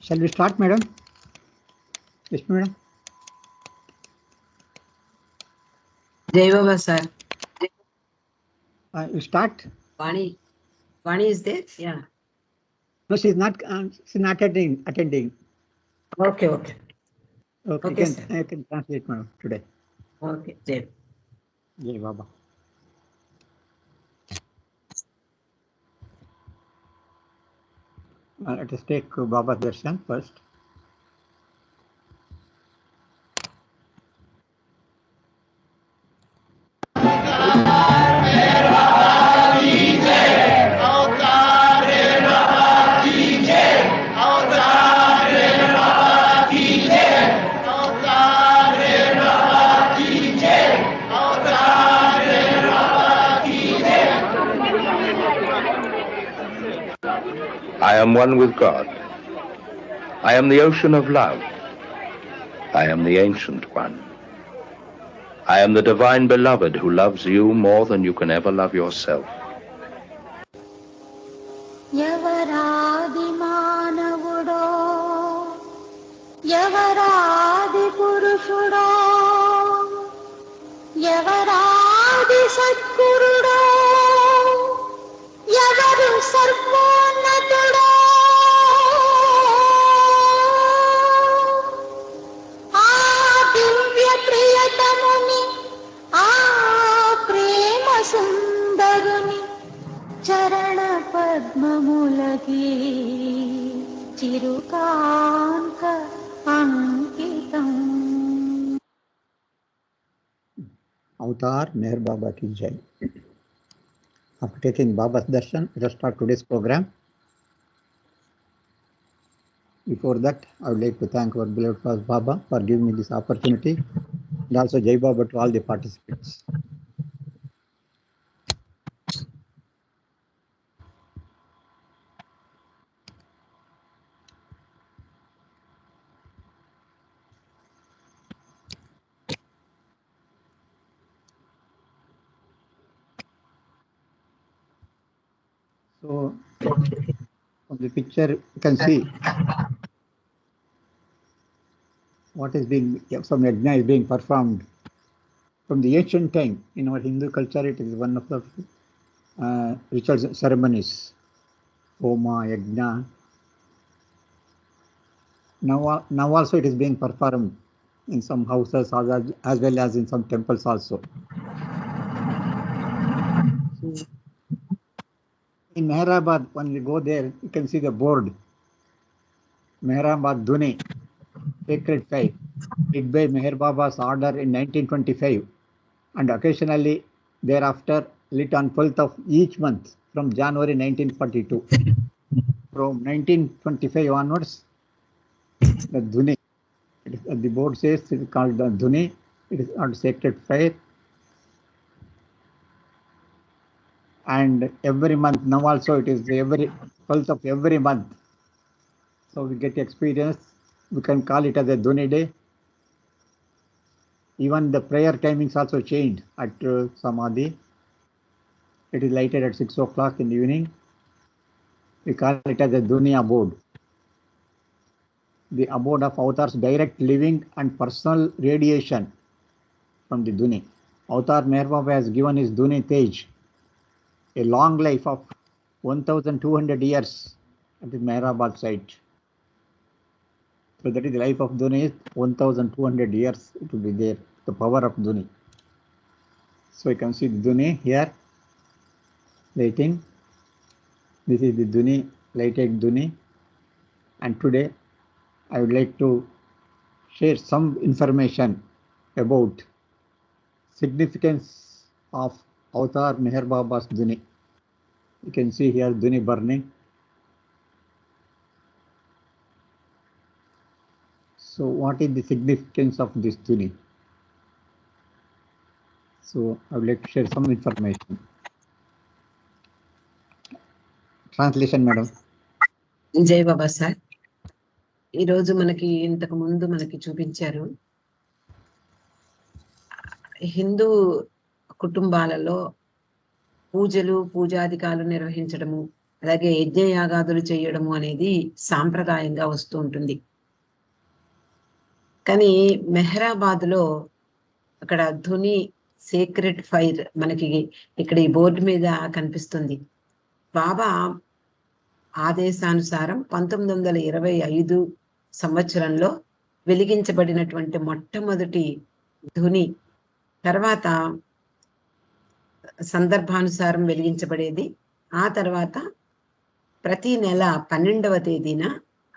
Shall we start, madam? Yes, madam. Jai Baba, sir. You start. Vani is there? Yeah. No, she's not. She's not attending. Okay. Okay. I can translate, madam, today. Okay. Jai. Jai Baba. Let us take Baba's darshan first. I am one with God. I am the ocean of love. I am the ancient one. I am the divine beloved who loves you more than you can ever love yourself. ఎవరాది మానవుడో ఎవరాది పురుషుడో ఎవరాది సద్గురుడో ఎవరు సర్వోన్నతుడో ఆ దివ్య ప్రియతముని ఆ ప్రేమ సుందరుని చరణ పద్మములకి చిరుకాంక అంకితం. Avatar Meher Baba ki Jai. After taking Baba's darshan, let us start today's program. Before that, I would like to thank our beloved Father Baba for giving me this opportunity, and also Jai Baba to all the participants. So, from the picture, you can see what is being, some yajna is being performed from the ancient time. In our Hindu culture, it is one of the ritual ceremonies. Homa, yajna. Now also it is being performed in some houses as well as in some temples also. In Meherabad, when we go there, you can see the board. Meherabad Dhuni, Sacred Fire, made by Meher Baba's order in 1925, and occasionally thereafter lit on 12th of each month from January 1942. From 1925 onwards, the Dhuni, the board says it is called the Dhuni, it is called Sacred Fire. And every month, now also it is every 12th of every month. So we get experience, we can call it as a Dhuni day. Even the prayer timings also changed at Samadhi. It is lighted at 6 o'clock in the evening. We call it as a Dhuni abode. The abode of avatars, direct living and personal radiation from the Dhuni. Avatar Meher Baba has given his Dhuni Tej a long life of 1,200 years at the Meherabad site. So that is the life of Dhuni is 1,200 years it will be there, the power of Dhuni. So you can see the Dhuni here, lighting. This is the Dhuni, lighted Dhuni. And today I would like to share some information about significance of Avatar Meher Baba's Dhuni. You can see here Dhuni burning. So what is the significance of this Dhuni? So I would like to share some information. Translation, madam. జై బాబా sir. ఈరోజు మనకి ఇంతకు ముందు మనకి చూపించారు హిందూ కుటుంబాలలో పూజలు పూజాధికాలు నిర్వహించడము అలాగే యజ్ఞయాగాదులు చేయడము అనేది సాంప్రదాయంగా వస్తూ ఉంటుంది. కానీ మెహరాబాద్ లో అక్కడ ధుని సీక్రెట్ ఫైర్ మనకి ఇక్కడ ఈ బోర్డు మీద కనిపిస్తుంది. బాబా ఆదేశానుసారం 1925 సంవత్సరంలో వెలిగించబడినటువంటి మొట్టమొదటి ధుని, తర్వాత సందర్భానుసారం వెలిగించబడేది. ఆ తర్వాత ప్రతి నెల 12వ తేదీన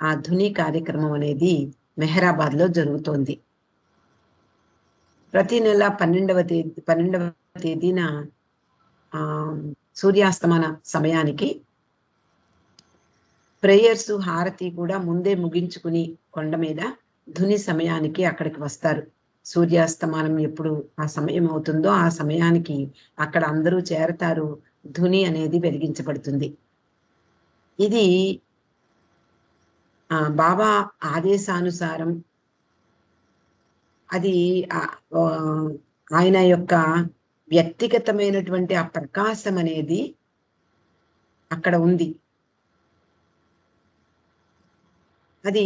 ఆ ధుని కార్యక్రమం అనేది మెహరాబాద్ లో జరుగుతోంది. ప్రతి నెల 12వ తేదీన సూర్యాస్తమన సమయానికి ప్రేయర్స్, హారతి కూడా ముందే ముగించుకుని కొండ మీద ధుని సమయానికి అక్కడికి వస్తారు. సూర్యాస్తమానం ఎప్పుడు ఆ సమయం అవుతుందో ఆ సమయానికి అక్కడ అందరూ చేరతారు. ధుని అనేది వెలిగించబడుతుంది. ఇది బాబా ఆదేశానుసారం అది ఆయన యొక్క వ్యక్తిగతమైనటువంటి ఆ ప్రకాశం అనేది అక్కడ ఉంది. అది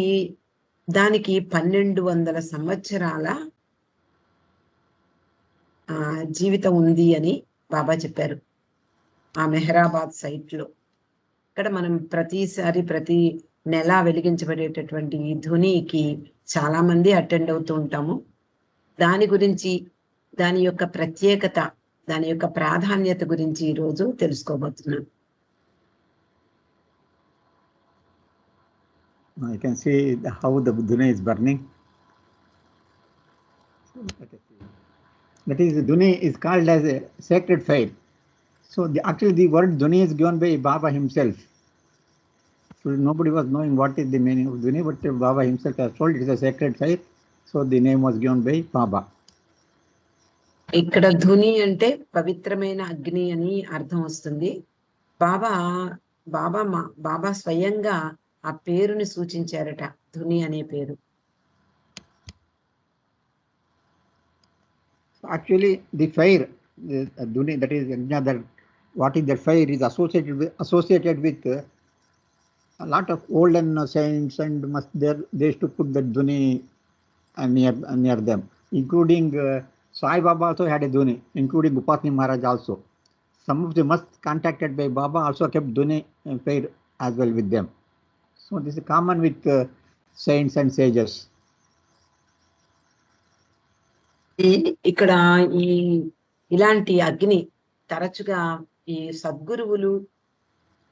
దానికి 1200 సంవత్సరాల జీవితం ఉంది అని బాబా చెప్పారు ఆ మెహరాబాద్ సైట్ లో. ఇక్కడ మనం ప్రతి నెల వెలిగించబడేటటువంటి ఈ ధునికి చాలా మంది అటెండ్ అవుతూ ఉంటాము. దాని గురించి, దాని యొక్క ప్రత్యేకత, దాని యొక్క ప్రాధాన్యత గురించి ఈరోజు తెలుసుకోబోతున్నాం. You can see how the Dhuni is burning. That is, Dhuni is called as a sacred fire. So actually the word Dhuni is given by Baba himself. So nobody was knowing what is the meaning of Dhuni, but Baba himself has told it is a sacred fire. So the name was given by Baba. ఇక్కడ ధుని అంటే పవిత్రమైన అగ్ని అని అర్థం వస్తుంది. బాబా స్వయంగా ఆ పేరుని సూచించారట, ధుని అనే పేరు. Actually the fire, Dhuni, that is that what is that fire is associated with a lot of olden saints, and they used to put the Dhuni near them, including Sai Baba also had a Dhuni, including Upasni Maharaj also. Some of the most contacted by Baba also kept Dhuni fire as well with them. So this is common with saints and sages. ఇక్కడ ఇలాంటి అగ్ని తరచుగా ఈ సద్గురువులు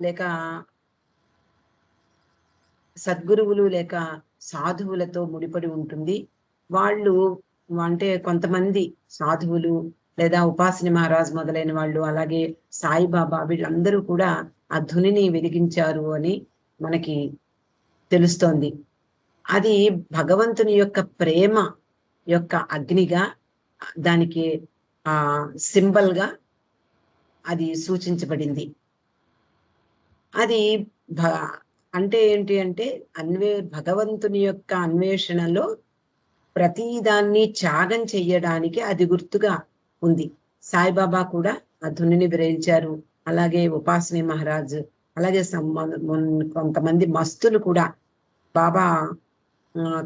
లేక సాధువులతో ముడిపడి ఉంటుంది. వాళ్ళు అంటే కొంతమంది సాధువులు లేదా ఉపాసని మహారాజ్ మొదలైన వాళ్ళు, అలాగే సాయిబాబా, వీళ్ళందరూ కూడా ఆ ధునిని వెలిగించారు అని మనకి తెలుస్తోంది. అది భగవంతుని యొక్క ప్రేమ యొక్క అగ్నిగా, దానికి సింబల్ గా అది సూచించబడింది. అది అంటే ఏంటి అంటే భగవంతుని యొక్క అన్వేషణలో ప్రతిదాన్ని త్యాగం చెయ్యడానికి అది గుర్తుగా ఉంది. సాయిబాబా కూడా ఆ ధునిని విరయించారు. అలాగే ఉపాసని మహారాజ్, అలాగే కొంతమంది మస్తులు కూడా, బాబా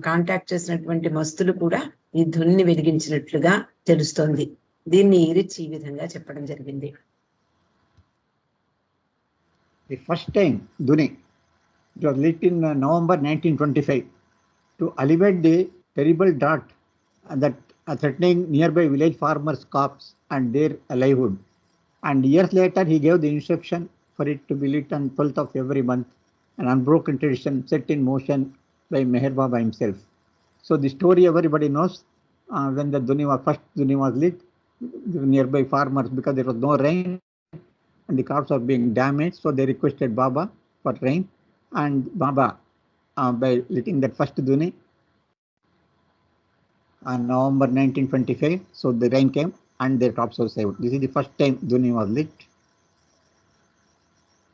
కాంటాక్ట్ చేసినటువంటి మస్తులు కూడా ఈ ధునిని వెలిగించినట్లుగా తెలుస్తోంది. దీన్ని రిచ్ ఈ విధంగా చెప్పడం జరిగింది. The first time Dhuni, it was lit in November 1925 to alleviate the terrible drought that threatening nearby village farmers' crops and their livelihood. And years later, he gave the instruction for it to be lit on 12th of every month, an unbroken tradition set in motion by Meher Baba himself. So the story everybody knows. When the first Dhuni was lit, the nearby farmers, because there was no rain and the crops were being damaged, so they requested Baba for rain, and Baba, by lighting that first Dhuni on November 1925, so the rain came and their crops were saved. This is the first time Dhuni was lit.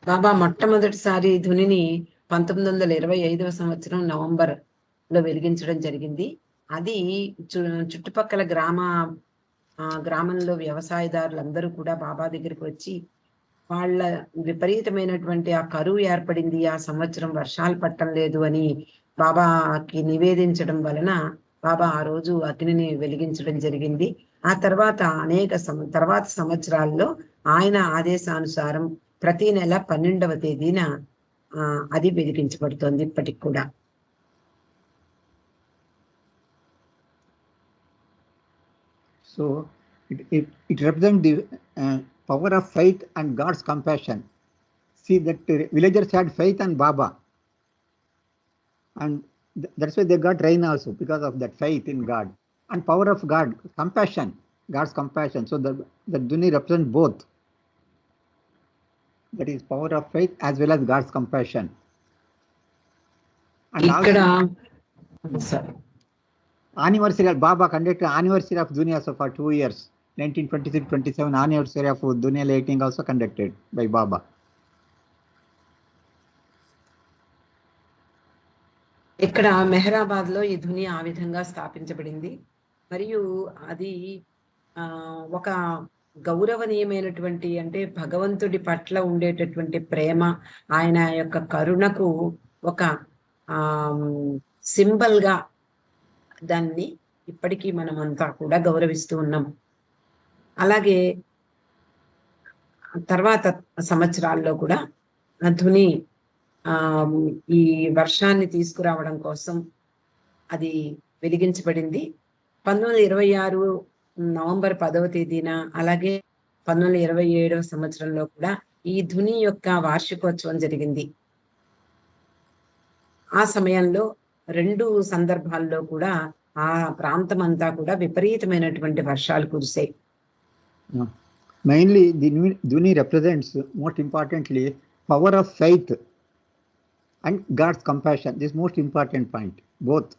బాబా మొట్టమొదటిసారి ధునిని 1925వ సంవత్సరం November లో వెలిగించడం జరిగింది. అది చుట్టుపక్కల గ్రామంలో వ్యవసాయదారులందరూ కూడా బాబా దగ్గరికి వచ్చి వాళ్ళ విపరీతమైనటువంటి ఆ కరువు ఏర్పడింది, ఆ సంవత్సరం వర్షాలు పట్టం లేదు అని బాబాకి నివేదించడం వలన బాబా ఆ రోజు అగ్నిని వెలిగించడం జరిగింది. ఆ తర్వాత తర్వాత సంవత్సరాల్లో ఆయన ఆదేశానుసారం ప్రతి నెల 12వ తేదీన అది వెలిగించబడుతోంది ఇప్పటికి కూడా. So it represents the power of faith and God's compassion. See that villagers had faith in Baba, and that's why they got rain also, because of that faith in God and power of God, compassion, God's compassion. So the Dhuni represents both. That is power of faith as well as God's compassion. And ఇక్కడ anniversary, Baba conducted anniversary of Dhuni also for 2 years. 1926-27 anniversary of Dhuni lighting also conducted by Baba. ఇక్కడ మెహరాబాద్ లో ఈ ధుని ఆ విధంగా స్థాపించబడింది. మరియు అది ఒక గౌరవనీయమైనటువంటి, అంటే భగవంతుడి పట్ల ఉండేటటువంటి ప్రేమ, ఆయన యొక్క కరుణకు ఒక సింబల్ గా దాన్ని ఇప్పటికీ మనం అంతా కూడా గౌరవిస్తూ ఉన్నాం. అలాగే తర్వాత సంవత్సరాల్లో కూడా ధుని ఈ వర్షాన్ని తీసుకురావడం కోసం అది వెలిగించబడింది. 1926 నవంబర్ 10వ తేదీన, అలాగే 1927వ సంవత్సరంలో కూడా ఈ ధుని యొక్క వార్షికోత్సవం జరిగింది. ఆ సమయంలో 2 సందర్భాల్లో కూడా ఆ ప్రాంతం అంతా కూడా విపరీతమైనటువంటి వర్షాలు కురిసాయి. Mainly the Dhuni represents, most importantly, power of faith and God's compassion. This is most important point, both.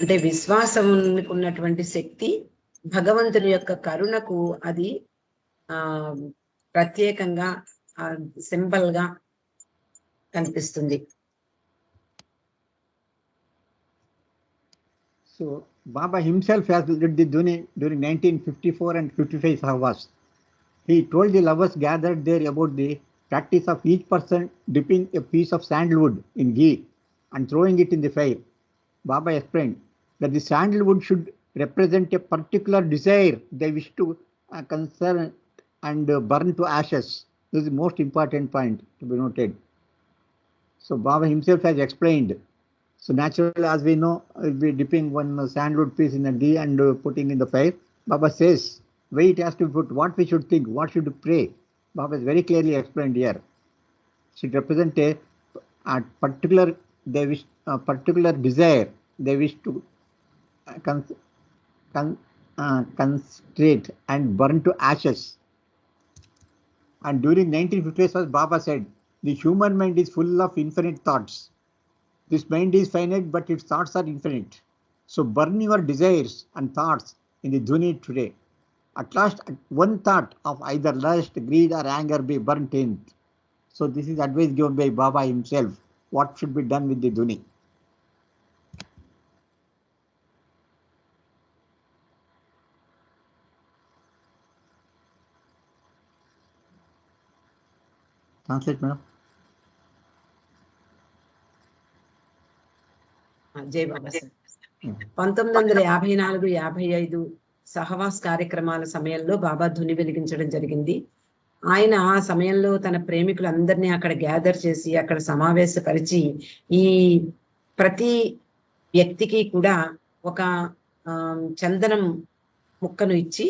అంటే విశ్వాసం ఉన్నటువంటి శక్తి, భగవంతుని యొక్క కరుణకు అది ప్రత్యేకంగా సింబల్ గా కనిపిస్తుంది. So Baba himself has led the Dhuni during 1954 and 55 Sahwas. He told the lovers gathered there about the practice of each person dipping a piece of sandalwood in ghee and throwing it in the fire. Baba explained that the sandalwood should represent a particular desire they wish to concern and burn to ashes. This is the most important point to be noted. So Baba himself has explained. So naturally, as we know, we'll be dipping one sandalwood piece in a ghee and putting in the fire. Baba says, where it has to be put, what we should think, what should we pray. Baba is very clearly explained here. Should represent a particular desire they wish to concentrate and burn to ashes. And during 1950s, Baba said, the human mind is full of infinite thoughts. This mind is finite, but its thoughts are infinite. So burn your desires and thoughts in the Dhuni today. At last, one thought of either lust, greed or anger be burnt in. So this is advice given by Baba himself. What should be done with the Dhuni? Translate, madam. జై బాబా sir. 1954-55 సహవాస్ కార్యక్రమాల సమయంలో బాబా ధుని వెలిగించడం జరిగింది. ఆయన ఆ సమయంలో తన ప్రేమికులందరినీ అక్కడ గ్యాదర్ చేసి అక్కడ సమావేశపరిచి ఈ ప్రతి వ్యక్తికి కూడా ఒక చందనం ముక్కను ఇచ్చి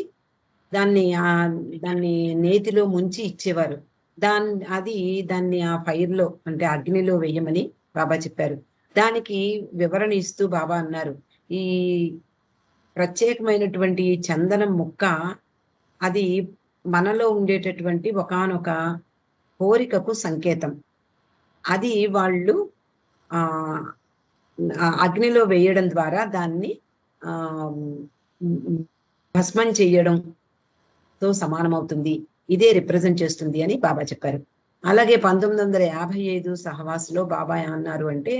దాన్ని నేతిలో ముంచి ఇచ్చేవారు. దాన్ని ఆ ఫైర్లో, అంటే అగ్నిలో వేయమని బాబా చెప్పారు. దానికి వివరణ ఇస్తూ బాబా అన్నారు, ఈ ప్రత్యేకమైనటువంటి చందనం ముక్క అది మనలో ఉండేటటువంటి ఒకానొక కోరికకు సంకేతం. అది వాళ్ళు అగ్నిలో వేయడం ద్వారా దాన్ని భస్మం చేయడంతో సమానమవుతుంది, ఇదే రిప్రజెంట్ చేస్తుంది అని బాబా చెప్పారు. అలాగే 1955 సహవాసులో బాబా ఏమన్నారు అంటే,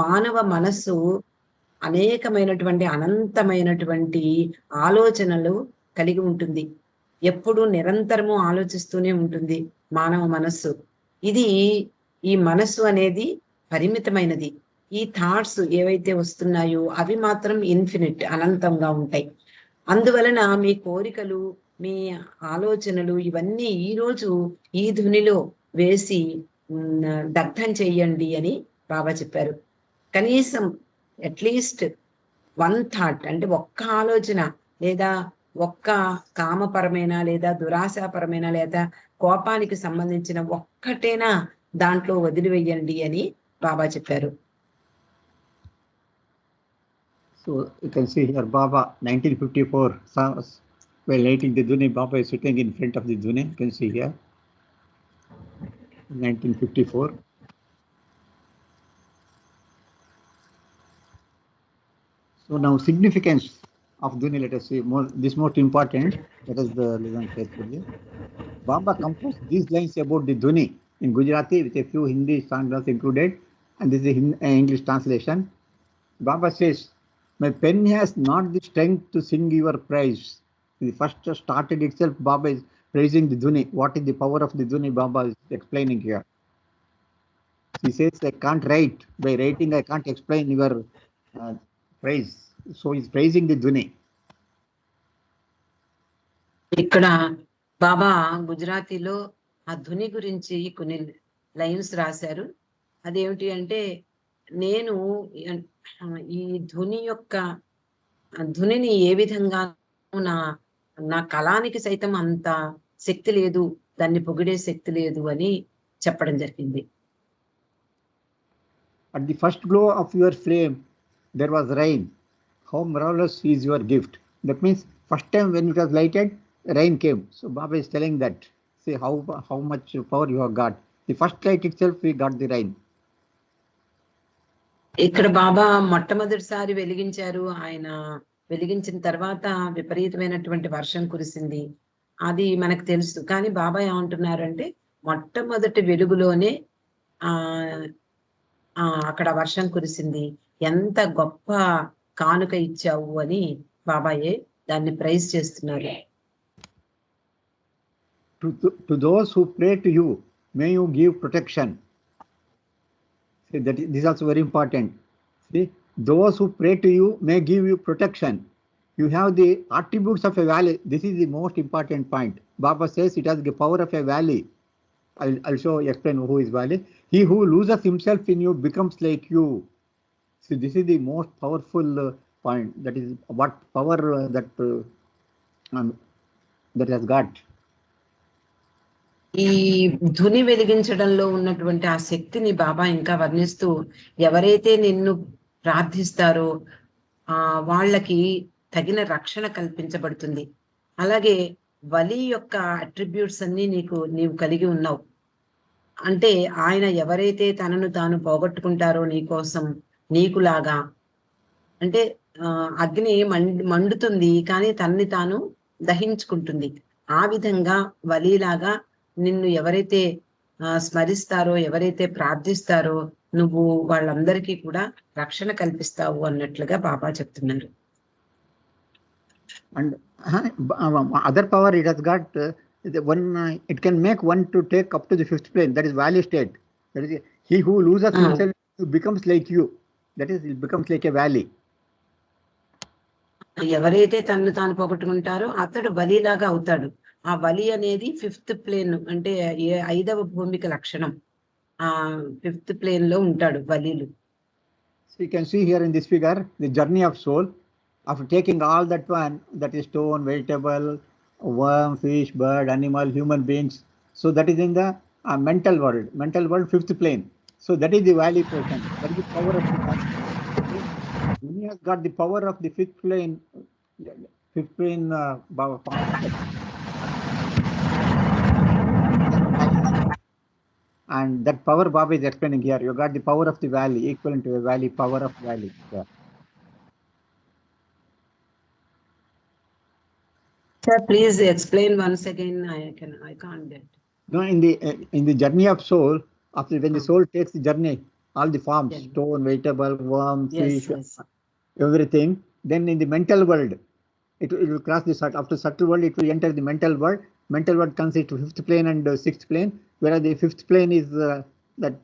మానవ మనస్సు అనేకమైనటువంటి అనంతమైనటువంటి ఆలోచనలు కలిగి ఉంటుంది. ఎప్పుడు నిరంతరము ఆలోచిస్తూనే ఉంటుంది మానవ మనస్సు. ఇది ఈ మనస్సు అనేది పరిమితమైనది. ఈ థాట్స్ ఏవైతే వస్తున్నాయో అవి మాత్రం ఇన్ఫినిట్, అనంతంగా ఉంటాయి. అందువలన మీ కోరికలు, మీ ఆలోచనలు ఇవన్నీ ఈరోజు ఈ ధునిలో వేసి దగ్ధం చెయ్యండి అని బాబా చెప్పారు. కనీసం అట్లీస్ట్ వన్ థాట్, అంటే ఒక్క ఆలోచన, లేదా ఒక్క కామపరమైన లేదా దురాశాపరమైన లేదా కోపానికి సంబంధించిన ఒక్కటేనా దాంట్లో వదిలివేయండి అని బాబా చెప్పారు. So you can see here Baba 1954 while lighting the Dhuni, Baba is sitting in front of the Dhuni. You can see here 1954. So now significance of Dhuni, let us see this most important. That is the listen carefully. Baba composed these lines about the Dhuni in Gujarati with a few Hindi stanzas included, and this is English translation. Baba says, "My pen has not the strength to sing your praise." The first started itself, Baba is praising the Dhuni. What is the power of the Dhuni? Baba is explaining here. He says, "I can't write. By writing, I can't explain your praise." So he's praising the Dhuni. ఇక్కడ బాబా గుజరాతీలో ఆ ధుని గురించి కొన్ని lines రాశారు. అదేమిటి అంటే, నేను ఈ ధునిని ఏ విధంగా నా కళానికి సైతం అంత శక్తి లేదు, దాన్ని పొగిడే శక్తి లేదు అని చెప్పడం జరిగింది. At the first glow of your flame, there was rain. How marvelous is your gift. That means first time when it was lighted, rain came. So Baba is telling that. See how much power you have got. The first light itself, we got the rain. ఇక్కడ బాబా మొట్టమొదటిసారి వెలిగించారు. ఆయన వెలిగించిన తర్వాత విపరీతమైనటువంటి వర్షం కురిసింది, అది మనకు తెలుసు. కానీ బాబా ఏమంటున్నారంటే, మొట్టమొదటి వెలుగులోనే అక్కడ వర్షం కురిసింది, ఎంత గొప్ప కానుక ఇచ్చావు అని బాబాయే దాన్ని ప్రైజ్ చేస్తున్నారు. To those who pray to you, may you give protection. See, this is also very important. See, those who pray to you may give you protection. You have the attributes of a valley. This is the most important point. Baba says it has the power of a valley. I'll explain who is valley. He who loses himself in you becomes like you. See, this is the most powerful point. That is what power that has got. ఈ ధుని వెలిగించడంలో ఉన్నటువంటి ఆ శక్తిని బాబా ఇంకా వర్ణిస్తూ, ఎవరైతే నిన్ను ప్రార్థిస్తారో వాళ్ళకి తగిన రక్షణ కల్పించబడుతుంది. అలాగే వలి యొక్క అట్రిబ్యూట్స్ అన్ని నీవు కలిగి ఉన్నావు. అంటే ఆయన ఎవరైతే తనను తాను పోగొట్టుకుంటారో నీకోసం, నీకులాగా, అంటే అగ్ని మండుతుంది కానీ తనని తాను దహించుకుంటుంది. ఆ విధంగా వలీలాగా నిన్ను ఎవరైతే స్మరిస్తారో, ఎవరైతే ప్రార్థిస్తారో, నువ్వు వాళ్ళందరికీ కూడా రక్షణ కల్పిస్తావు అన్నట్లుగా బాబా చెప్తున్నారు. And other power it has got it can make one to take up to the fifth plane. That is valley state. That is, he who loses himself becomes like you. That is, it becomes like a valley. ఎవరైతే తనను తాను పోగొట్టుకుంటారో అతడు బలిలాగా అవుతాడు. ఆ బలి అనేది fifth plane, అంటే 5వ భూమిక లక్షణం. ఆ ఫిఫ్త్ ప్లేన్ లో ఉంటాడు బలీలు. So you can see here in this figure the journey of soul. After taking all that one, that is stone, vegetable, worm, fish, bird, animal, human beings. So that is in the mental world. Mental world, fifth plane. So that is the valley portion. That is the power of the body. He has got the power of the fifth plane. Fifth plane and that power Baba is explaining here. You got the power of the valley, equivalent to a valley, power of valley. Yeah. Sir, please explain once again. I can't get. No, in the journey of soul, after when the soul takes the journey, all the forms, stone, vegetable, worm, fish, everything. Then in the mental world, it will cross the subtle. After subtle world, it will enter the mental world. Mental world comes into fifth plane and sixth plane, whereas the fifth plane is that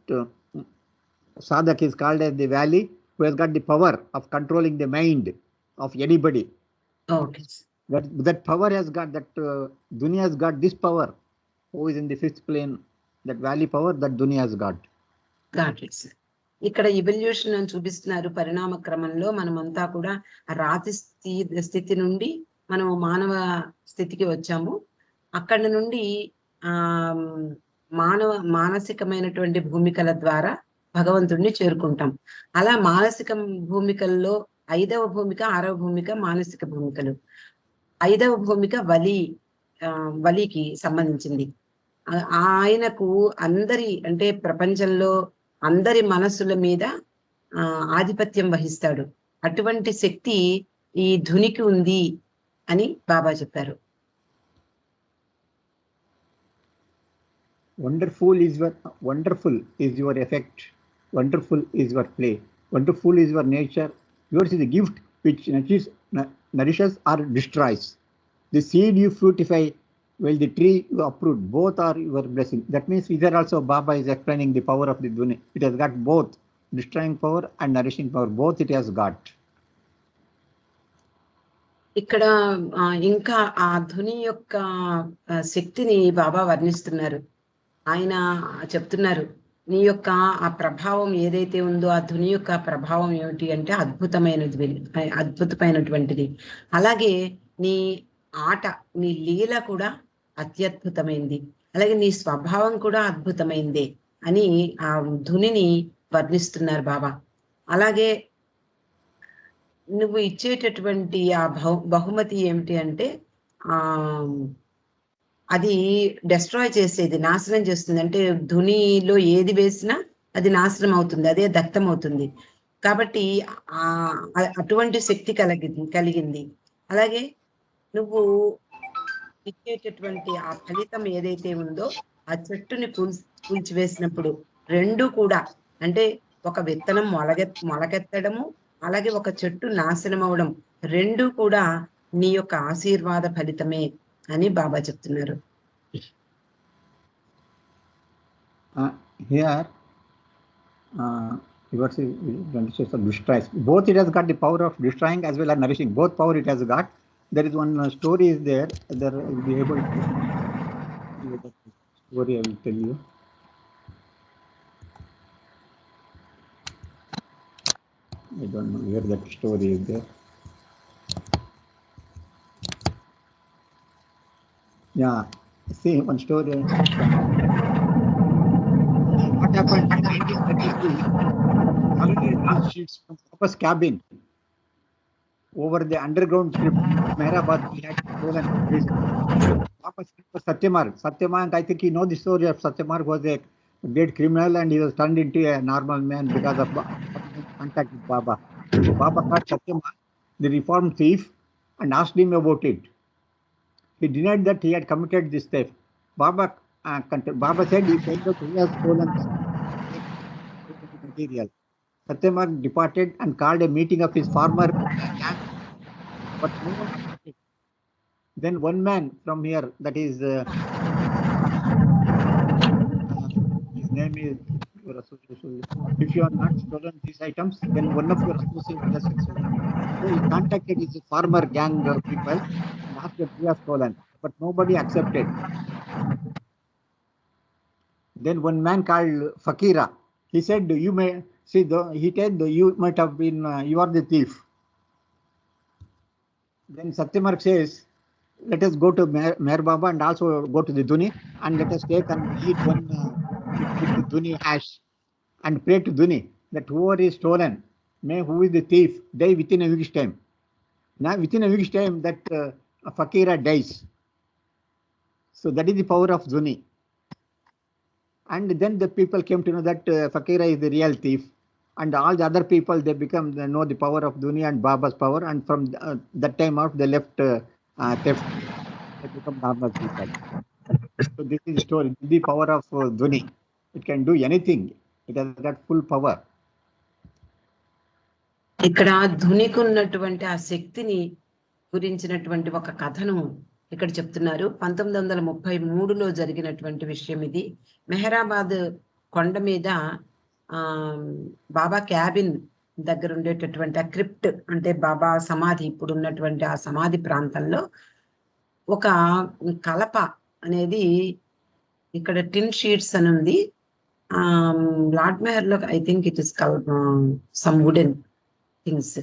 sadhak is called as the valley, who has got the power of controlling the mind of anybody. Okay. That power has got, that dunya has got this power. Who is in the fifth plane, that valley power that dunya has got. Got it, sir. ఇక్కడ evolution అని చూపిస్తున్నారు. పరిణామ క్రమంలో మనమంతా కూడా రాతి స్థితి నుండి మనం మానవ స్థితికి వచ్చాము. అక్కడి నుండి మానసికమైనటువంటి భూమికల ద్వారా భగవంతుడిని చేరుకుంటాం. అలా మానసిక భూమికల్లో 5వ భూమిక, 6వ భూమిక మానసిక భూమికలు. 5వ భూమిక వలికి సంబంధించింది. ఆయనకు అందరి, అంటే ప్రపంచంలో అందరి మనస్సుల మీద ఆధిపత్యం వహిస్తాడు. అటువంటి శక్తి ఈ ధునికి ఉంది అని బాబా చెప్పారు. Wonderful is your effect. Wonderful is your play. Wonderful is your nature. Yours is the gift which nourishes or destroys. The seed you fructify, while the tree you uproot. Both are your blessing. That means here also Baba is explaining the power of the Dhuni. It has got both destroying power and nourishing power. Both it has got. ఇక్కడ ఇంకా ఆ ధుని యొక్క శక్తిని బాబా వర్ణిస్తున్నారు. ఆయన చెప్తున్నారు, నీ యొక్క ఆ ప్రభావం ఏదైతే ఉందో, ఆ ధుని యొక్క ప్రభావం ఏమిటి అంటే అద్భుతమైనటువంటిది. అలాగే నీ ఆట, నీ లీల కూడా అత్యద్భుతమైంది. అలాగే నీ స్వభావం కూడా అద్భుతమైందే అని ఆ ధునిని వర్ణిస్తున్నారు బాబా. అలాగే నువ్వు ఇచ్చేటటువంటి ఆ బహుమతి ఏమిటి అంటే అది డెస్ట్రాయ్ చేసేది, నాశనం చేస్తుంది. అంటే ధునిలో ఏది వేసినా అది నాశనం అవుతుంది, అదే దగ్ధం అవుతుంది. కాబట్టి అటువంటి శక్తి కలిగింది. అలాగే నువ్వు ఇచ్చేటటువంటి ఆ ఫలితం ఏదైతే ఉందో, ఆ చెట్టుని కూల్చివేసినప్పుడు రెండు కూడా, అంటే ఒక విత్తనం మొలకెత్తడము, అలాగే ఒక చెట్టు నాశనం అవడం, రెండు కూడా నీ యొక్క ఆశీర్వాద ఫలితమే అని బాబా చెప్తున్నారు. Here yours is destroys. Both it has got the power of destroying as well as nourishing. Both power it has got. There is one story is there. There will be able to story I will tell you. I don't know where that story is there. Yeah, see one story. What happened in 1933? Sheets from Papa's cabin over the underground trip Mehrabad. We had stolen Papa's Satyamarg. Satyamarg, I think you know the story of Satyamarg, was a great criminal and he was turned into a normal man because of contact with Baba. So Baba caught Satyamarg, the reformed thief, and asked him about it. He denied that he had committed this theft. Baba said he felt that he has stolen material. Satyamarg departed and called a meeting of his former gang, but no one accepted. Then one man from here, that is his name is your associate. If you are not stolen these items, then one of your associates has stolen. So he contacted his former gang people and asked if he has stolen, but nobody accepted. Then one man called Fakira, he said, you may see, he said, you might have been, you are the thief. Then Satyamarg says, let us go to Meher Baba and also go to the Dhuni and let us take and eat one with the Dhuni hash and pray to Dhuni that whoever is stolen, may who is the thief, die within a week's time. Now within a week's time that Fakira dies. So that is the power of Dhuni. And then the people came to know that Fakira is the real thief, and all the other people, they know the power of Dhuni and Baba's power, and from that time out they left theft. They become normal people. So this is the story, the power of Dhuni. It can do anything. It has got full power. ఇక్కడ ధునికి ఉన్నటువంటి ఆ శక్తిని గురించినటువంటి ఒక కథను ఇక్కడ చెప్తున్నారు. 1933లో జరిగినటువంటి విషయం ఇది. మెహరాబాద్ కొండ మీద బాబా క్యాబిన్ దగ్గర ఉండేటటువంటి ఆ క్రిప్ట్, అంటే బాబా సమాధి ఇప్పుడు ఉన్నటువంటి ఆ సమాధి ప్రాంతంలో ఒక కలప అనేది, ఇక్కడ టిన్ షీట్స్ అని ఉంది. లార్డ్ మెహర్ లో I think it is some wooden things.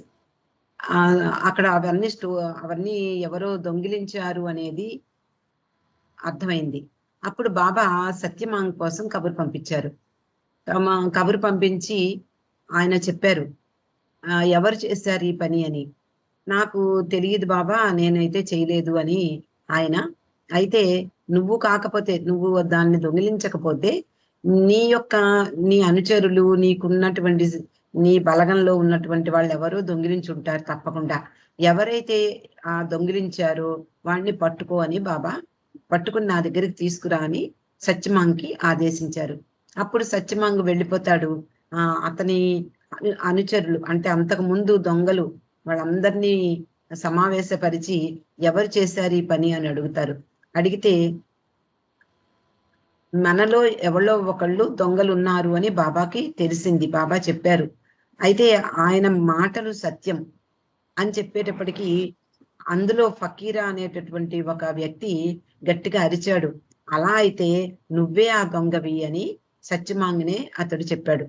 అక్కడ అవన్నీ ఎవరో దొంగిలించారు అనేది అర్థమైంది. అప్పుడు బాబా సత్యమాంగ్ కోసం కబురు పంపించారు. కబురు పంపించి ఆయన చెప్పారు, ఎవరు చేశారు ఈ పని అని. నాకు తెలియదు బాబా, నేనైతే చేయలేదు అని ఆయన. అయితే నువ్వు కాకపోతే, నువ్వు దాన్ని దొంగిలించకపోతే నీ అనుచరులు, నీకున్నటువంటి నీ బలగంలో ఉన్నటువంటి వాళ్ళు ఎవరో దొంగిలించి ఉంటారు తప్పకుండా. ఎవరైతే దొంగిలించారో వాడిని పట్టుకో అని బాబా, పట్టుకుని నా దగ్గరికి తీసుకురా అని సత్యమాంగ్కి ఆదేశించారు. అప్పుడు సత్యమాంగ్ వెళ్ళిపోతాడు. అతని అనుచరులు, అంటే అంతకు ముందు దొంగలు, వాళ్ళందరినీ సమావేశపరిచి ఎవరు చేశారు ఈ పని అని అడుగుతారు. అడిగితే మనలో ఎవరో ఒకళ్ళు దొంగలు ఉన్నారు అని బాబాకి తెలిసింది. బాబా చెప్పారు. అయితే ఆయన మాటలు సత్యం అని చెప్పేటప్పటికీ అందులో ఫకీరా అనేటటువంటి ఒక వ్యక్తి గట్టిగా అరిచాడు, అలా అయితే నువ్వే ఆ దొంగవి అని సత్యమాంగ్నే అతడు చెప్పాడు.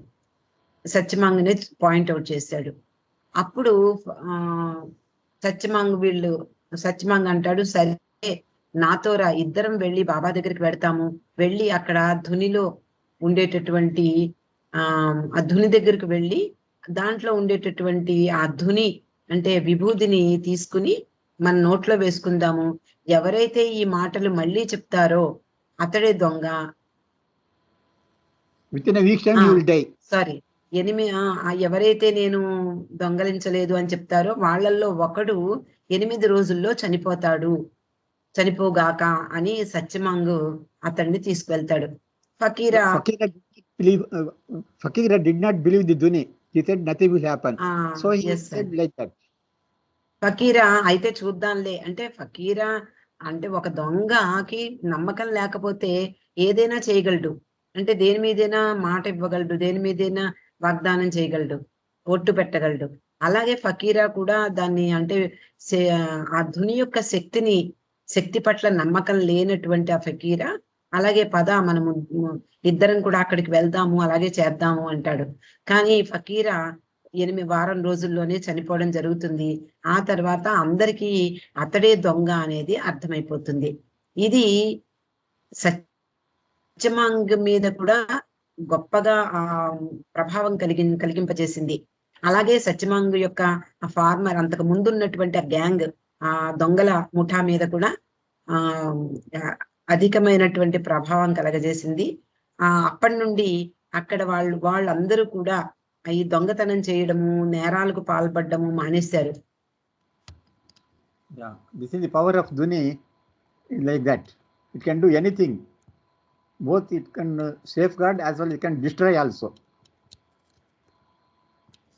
సత్యమాంగ్నే పాయింట్అవుట్ చేశాడు. అప్పుడు సత్యమాంగ్ అంటాడు, సరే నాతో రా, ఇద్దరం వెళ్ళి బాబా దగ్గరికి వెడతాము. వెళ్ళి అక్కడ ధునిలో ఉండేటటువంటి ఆ ధుని దగ్గరికి వెళ్ళి దాంట్లో ఉండేటటువంటి ఆ ధుని అంటే విభూదిని తీసుకుని మన నోట్లో వేసుకుందాము. ఎవరైతే ఈ మాటలు మళ్ళీ చెప్తారో అతడే దొంగ. సారీ, ఎవరైతే నేను దొంగలించలేదు అని చెప్తారో వాళ్ళల్లో ఒకడు 8 రోజుల్లో చనిపోగాక అని సత్యమాంగ్ అతన్ని తీసుకువెళ్తాడు. Fakira did not believe the Dhuni. He said nothing will happen. So he said like that. Fakira అయితే చూద్దాంలే అంటే, ఫకీరా అంటే ఒక దొంగకి నమ్మకం లేకపోతే ఏదైనా చేయగలడు. అంటే దేని మీదైనా మాట ఇవ్వగలడు, దేని మీదైనా వాగ్దానం చేయగలడు, ఒట్టు పెట్టగలడు. అలాగే ఫకీరా కూడా దాన్ని అంటే ఆ ధుని యొక్క శక్తి పట్ల నమ్మకం లేనటువంటి ఆ ఫకీరా అలాగే మనము ఇద్దరం కూడా అక్కడికి వెళ్దాము, అలాగే చేద్దాము అంటాడు. కానీ ఫకీరా 8 వారం రోజుల్లోనే చనిపోవడం జరుగుతుంది. ఆ తర్వాత అందరికీ అతడే దొంగ అనేది అర్థమైపోతుంది. ఇది సత్యమాంగ్ మీద కూడా గొప్పగా ప్రభావం కలిగింపజేసింది. అలాగే సత్యమాంగ్ యొక్క ఆ ఫార్మర్, అంతకు ముందున్నటువంటి ఆ గ్యాంగ్, ఆ దొంగల ముఠా మీద కూడా అధికమైనటువంటి ప్రభావం కలగజేసింది. అప్పటి నుండి అక్కడ వాళ్ళందరూ కూడా ఈ దొంగతనం చేయడము, నేరాలకు పాల్పడము మానేశారు. This is the power of Dhuni, like that. It can do anything. Both it can safeguard as well it can destroy also.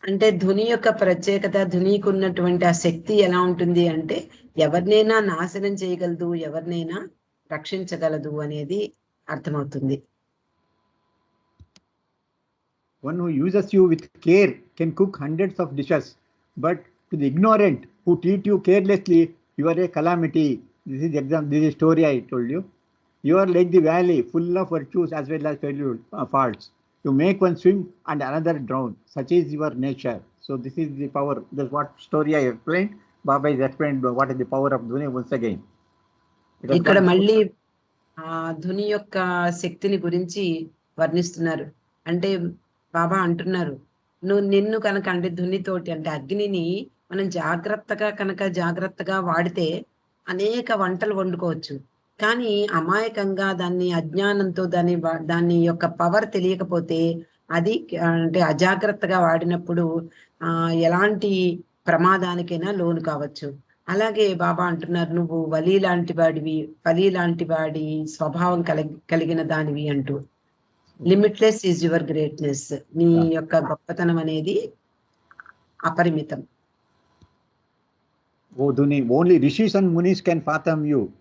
అంటే ధుని యొక్క ప్రత్యేకత, ధునికి ఉన్నటువంటి ఆ శక్తి ఎలా ఉంటుంది అంటే ఎవరినైనా నాశనం చేయగలదు, ఎవరినైనా రక్షించగలదు అనేది అర్థమవుతుంది. One who uses you with care can cook hundreds of dishes, but to the ignorant who treat you carelessly, you are a calamity. This is a story I told you. You are like the valley, full of virtues as well as faults. You make one swim and another drown. Such is your nature. So this is the power. That's what story I explained. Baba is explained what is the power of Dhuni once again. ఇక్కడ మళ్ళీ ఆ ధుని యొక్క శక్తిని గురించి వర్ణిస్తున్నారు. అంటే బాబా అంటున్నారు, నిన్ను కనుక అంటే ధునితోటి అంటే అగ్నిని మనం జాగ్రత్తగా వాడితే అనేక వంటలు వండుకోవచ్చు. కానీ అమాయకంగా దాన్ని అజ్ఞానంతో దాని యొక్క పవర్ తెలియకపోతే అది అంటే అజాగ్రత్తగా వాడినప్పుడు ఎలాంటి ప్రమాదానికైనా లోను కావచ్చు. అలాగే బాబా అంటున్నారు, నువ్వు వలి లాంటి వాడి స్వభావం కలిగిన దానివి అంటూ. Limitless is your greatness. నీ యొక్క గొప్పతనం అనేది అపరిమితం. Oh Dhuni, only rishis and munis can fathom you.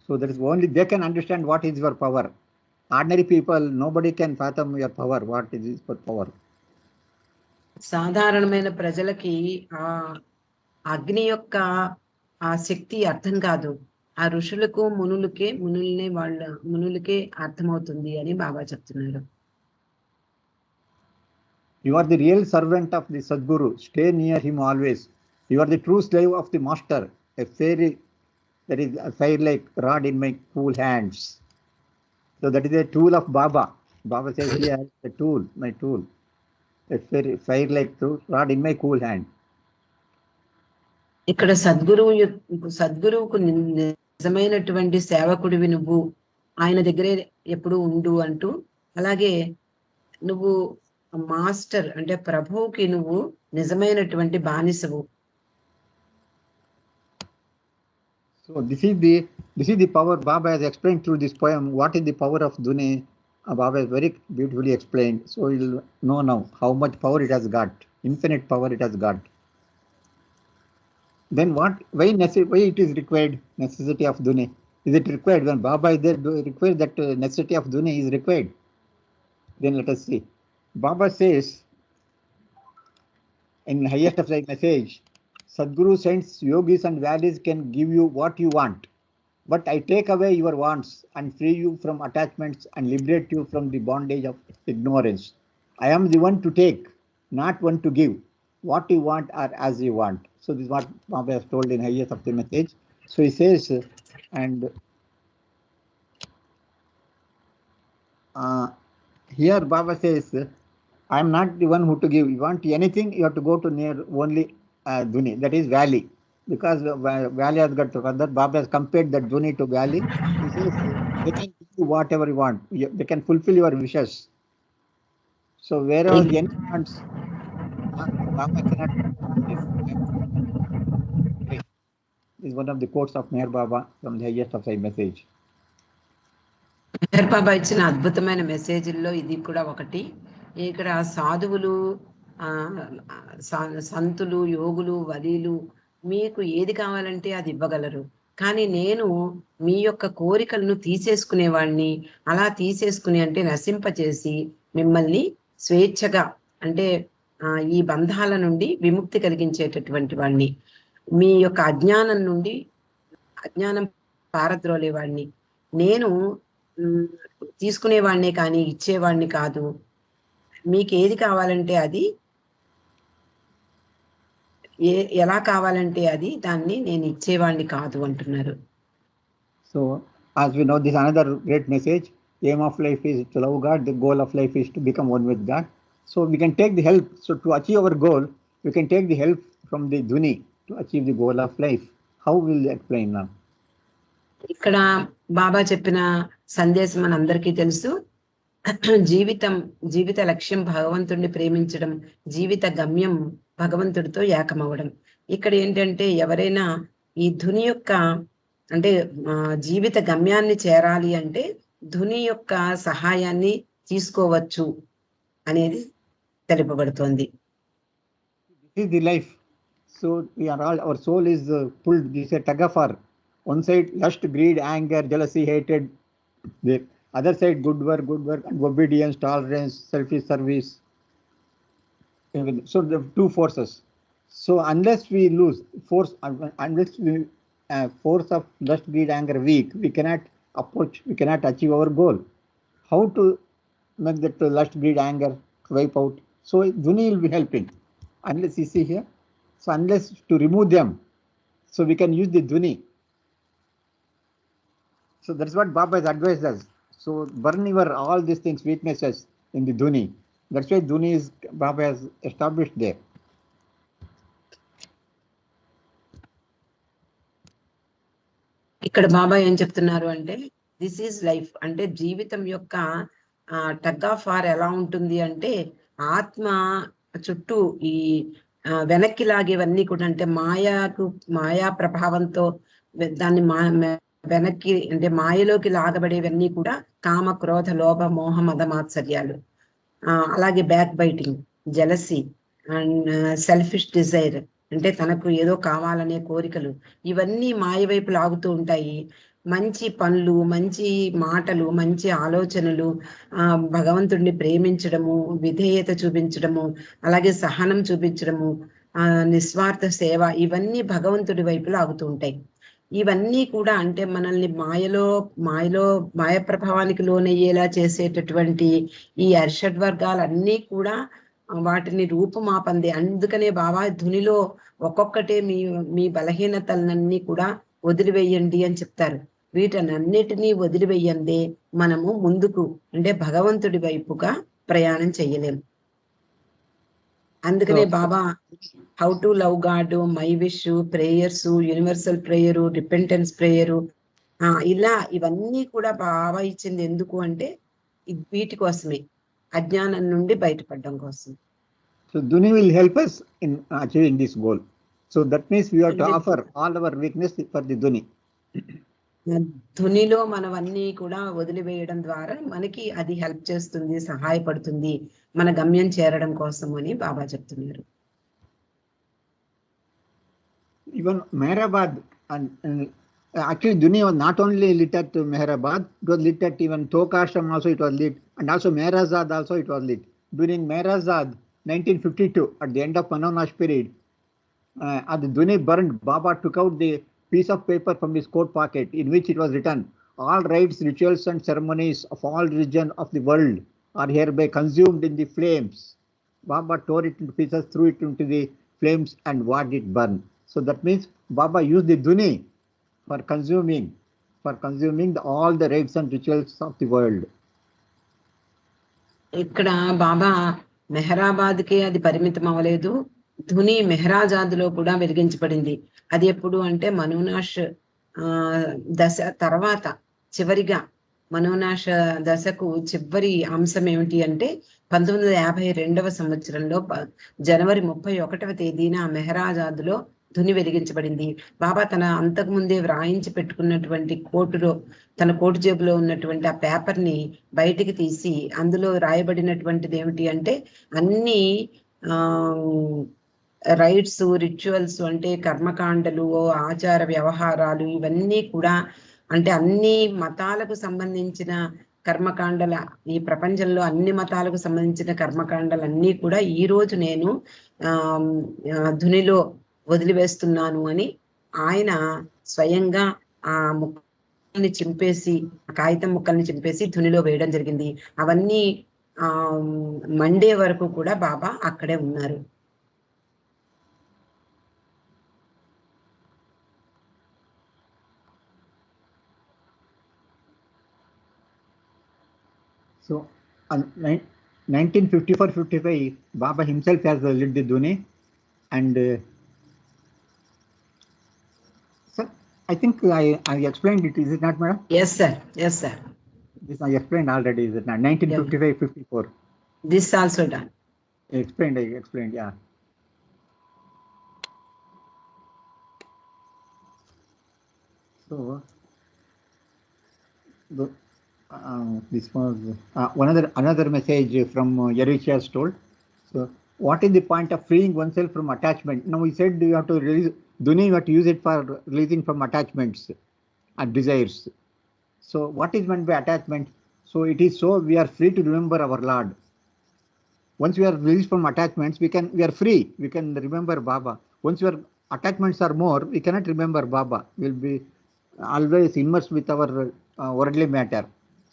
So that is only they can understand what is your power. Ordinary people, nobody can fathom your power. What is your power? సాధారణమైన ప్రజలకి ఆ అగ్ని యొక్క ఆ శక్తి అర్థం కాదు. ఆ ఋషులకు మునులకే అర్థమవుతుంది అని బాబా చెప్తున్నారు. You are the real servant of the Sadguru. Stay near him always. You are the true slave of the master. A fairy that is a fire like rod in my cool hands. So that is a tool of Baba. Baba says here, a tool, my tool. A fire like rod in my cool hand. ఇక్కడ సద్గురువుకు నిజమైనటువంటి సేవకుడివి నువ్వు, ఆయన దగ్గరే ఎప్పుడు ఉండు అంటూ, అలాగే నువ్వు మాస్టర్ అంటే ప్రభువుకి నువ్వు నిజమైనటువంటి బానిసవు. So this is the power Baba has explained through this poem. What is the power of Dhuni? Baba has very beautifully explained. So you'll know now how much power it has got. Infinite power it has got. Then why it is required necessity of Dhuni? Is it required when Baba is there? Do it require that necessity of Dhuni is required? Then let us see. Baba says in highest of life message, Sadguru sends yogis and valleys can give you what you want, but I take away your wants and free you from attachments and liberate you from the bondage of ignorance. I am the one to take, not one to give. What you want or as you want. So this is what Baba has told in highest of the message. So he says, and here Baba says, I am not the one who to give. You want anything, you have to go to near only Dhuni, that is valley. Because valley has got further, Baba has compared that Dhuni to valley. He says they can give you whatever you want. They can fulfill your wishes. So wherever any wants, Baba cannot. This is one of the quotes of Meher Baba from the highest of his message. Meher బాబా ఇచ్చిన అద్భుతమైన మెసేజ్ల్లో ఇది కూడా ఒకటి. ఇక్కడ సాధువులు, సంతులు, యోగులు, వలీలు మీకు ఏది కావాలంటే అది ఇవ్వగలరు. కానీ నేను మీ యొక్క కోరికలను తీసేసుకునేవాడిని, అలా తీసేసుకుని అంటే నశింపచేసి మిమ్మల్ని స్వేచ్ఛగా అంటే ఈ బంధాల నుండి విముక్తి కలిగించేటటువంటి వాడిని, మీ యొక్క అజ్ఞానం పారద్రోలేవాడిని. నేను తీసుకునేవాడినే కానీ ఇచ్చేవాడిని కాదు. మీకు ఏది కావాలంటే అది, ఎలా కావాలంటే అది, దాన్ని నేను ఇచ్చేవాడిని కాదు అంటున్నారు. So as we know, this another great message. Aim of life is to love God. The goal of life is to become one with God. So we can take the help. So to achieve our goal, we can take the help from the Dhuni to achieve the goal of life. How will you explain now? ఇక్కడ బాబా చెప్పిన సందేశం మనందరికీ తెలుసు. జీవిత లక్ష్యం భగవంతుడిని ప్రేమించడం, జీవిత గమ్యం భగవంతుడితో ఏకమవ్వడం. ఇక్కడ ఏంటంటే ఎవరైనా ఈ ధుని యొక్క అంటే జీవిత గమ్యాన్ని చేరాలి అంటే ధుని యొక్క సహాయాన్ని తీసుకోవచ్చు అనేది తెలుపబడుతోంది. This is the life. So we are all, our soul is pulled. This is a tug of war. One side lust, greed, anger, jealousy, hatred. The other side good work and obedience, tolerance, selfish service. So the two forces. So unless we lose force, unless we force of lust, greed, anger weak, we cannot approach, we cannot achieve our goal. How to make that lust, greed, anger wipe out? So Dhuni will be helping. Unless you see here, so unless to remove them, so we can use the Dhuni. So that's what Baba has advised us. So burn your all these things, weaknesses in the Dhuni. That's why Dhuni is Baba has established there. ఇక్కడ బాబా ఏం చెప్తున్నారు అంటే this is life అంటే జీవితం యొక్క tug of war ఎలా ఉంటుంది అంటే ఆత్మ చుట్టూ ఈ వెనక్కి లాగేవన్నీ కూడా అంటే మాయా ప్రభావంతో దాన్ని వెనక్కి అంటే మాయలోకి లాగబడేవన్నీ కూడా కామ, క్రోధ, లోభ, మోహ, మద, మాత్సర్యాలు, అలాగే backbiting, jealousy and selfish desire, అంటే తనకు ఏదో కావాలనే కోరికలు ఇవన్నీ మాయ వైపు లాగుతూ ఉంటాయి. మంచి పనులు, మంచి మాటలు, మంచి ఆలోచనలు, భగవంతుడిని ప్రేమించడము, విధేయత చూపించడము, అలాగే సహనం చూపించడము, నిస్వార్థ సేవ, ఇవన్నీ భగవంతుడి వైపు లాగుతూ ఉంటాయి. ఇవన్నీ కూడా అంటే మనల్ని మాయ ప్రభావానికి లోనయ్యేలా చేసేటటువంటి ఈ అర్షడ్ వర్గాలన్నీ కూడా వాటిని రూపుమాపంది. అందుకనే బాబా ధునిలో ఒక్కొక్కటే మీ బలహీనతలన్నీ కూడా వదిలివేయండి అని చెప్తారు. వీటన్నిటినీ వదిలివేయందే మనము ముందుకు అంటే భగవంతుడి వైపుగా ప్రయాణం చెయ్యలేము. అందుకనే Baba how to love God, my wish, prayers, universal prayer, repentance prayer, ఇలా ఇవన్నీ కూడా బాబా ఇచ్చింది ఎందుకు అంటే వీటి కోసమే, అజ్ఞానం నుండి బయటపడడం కోసం. So Dhuni will help us in achieving this goal. So that means we have to offer all our weakness for the Dhuni. ధునిలో మనవన్నీ కూడా వదిలివేయడం ద్వారా మనకి అది హెల్ప్ చేస్తుంది, సహాయపడుతుంది మన గమ్యం చేరడం కోసం అని బాబా చెప్తున్నారు. Even Mehrabad, and actually Dhuni was not only lit at Mehrabad, it was lit at even Tokasham also it was lit, and also Mehrazad also it was lit. During Mehrazad 1952, at the end of Manonash period, at the Dhuni burned, Baba took out the piece of paper from his coat pocket in which it was written, all rites, rituals and ceremonies of all religions of the world are hereby consumed in the flames. Baba tore it into pieces, threw it into the flames and watched it burn. So that means Baba used the Dhuni for consuming all the rites and rituals of the world. ఇక్కడ బాబా మెహరాబాద్కే అది పరిమితం అవ్వలేదు, ధుని మెహరాజాద్లో కూడా వెలిగించబడింది. అది ఎప్పుడు అంటే మనోనాష్ దశ తర్వాత చివరిగా, మనోనాష దశకు చివరి అంశం ఏమిటి అంటే 1952వ సంవత్సరంలో జనవరి 31వ తేదీన మెహరాజాద్లో ధుని వెలిగించబడింది. బాబా తన అంతకుముందే వ్రాయించి పెట్టుకున్నటువంటి కోటులో, తన కోటు జేబులో ఉన్నటువంటి ఆ పేపర్ని బయటికి తీసి అందులో రాయబడినటువంటిది ఏమిటి అంటే అన్ని రైట్స్, రిచువల్స్ అంటే కర్మకాండలు, ఆచార వ్యవహారాలు, ఇవన్నీ కూడా అంటే అన్ని మతాలకు సంబంధించిన కర్మకాండల, ఈ ప్రపంచంలో అన్ని మతాలకు సంబంధించిన కర్మకాండలన్నీ కూడా ఈ రోజు నేను ధునిలో వదిలివేస్తున్నాను అని ఆయన స్వయంగా ఆ ముక్కల్ని చింపేసి, ఆ కాగితం ముక్కల్ని చింపేసి ధునిలో వేయడం జరిగింది. అవన్నీ మండే వరకు కూడా బాబా అక్కడే ఉన్నారు. So, 1954-55, Baba himself has lit the Dhuni, and sir, I think I explained it. Is it not, madam? Yes, sir. Yes, sir. This I explained already. Is it not? 1955-54. This also done. I explained. Yeah. So, this was another message from Yaricha has told. So, what is the point of freeing oneself from attachment? Now we said you have to release Dhuni, you have to use it for releasing from attachments and desires. So, what is meant by attachment? So, it is so we are free to remember our Lord. Once we are released from attachments, we are free. We can remember Baba. Once your attachments are more, we cannot remember Baba. We'll be always immersed with our worldly matter.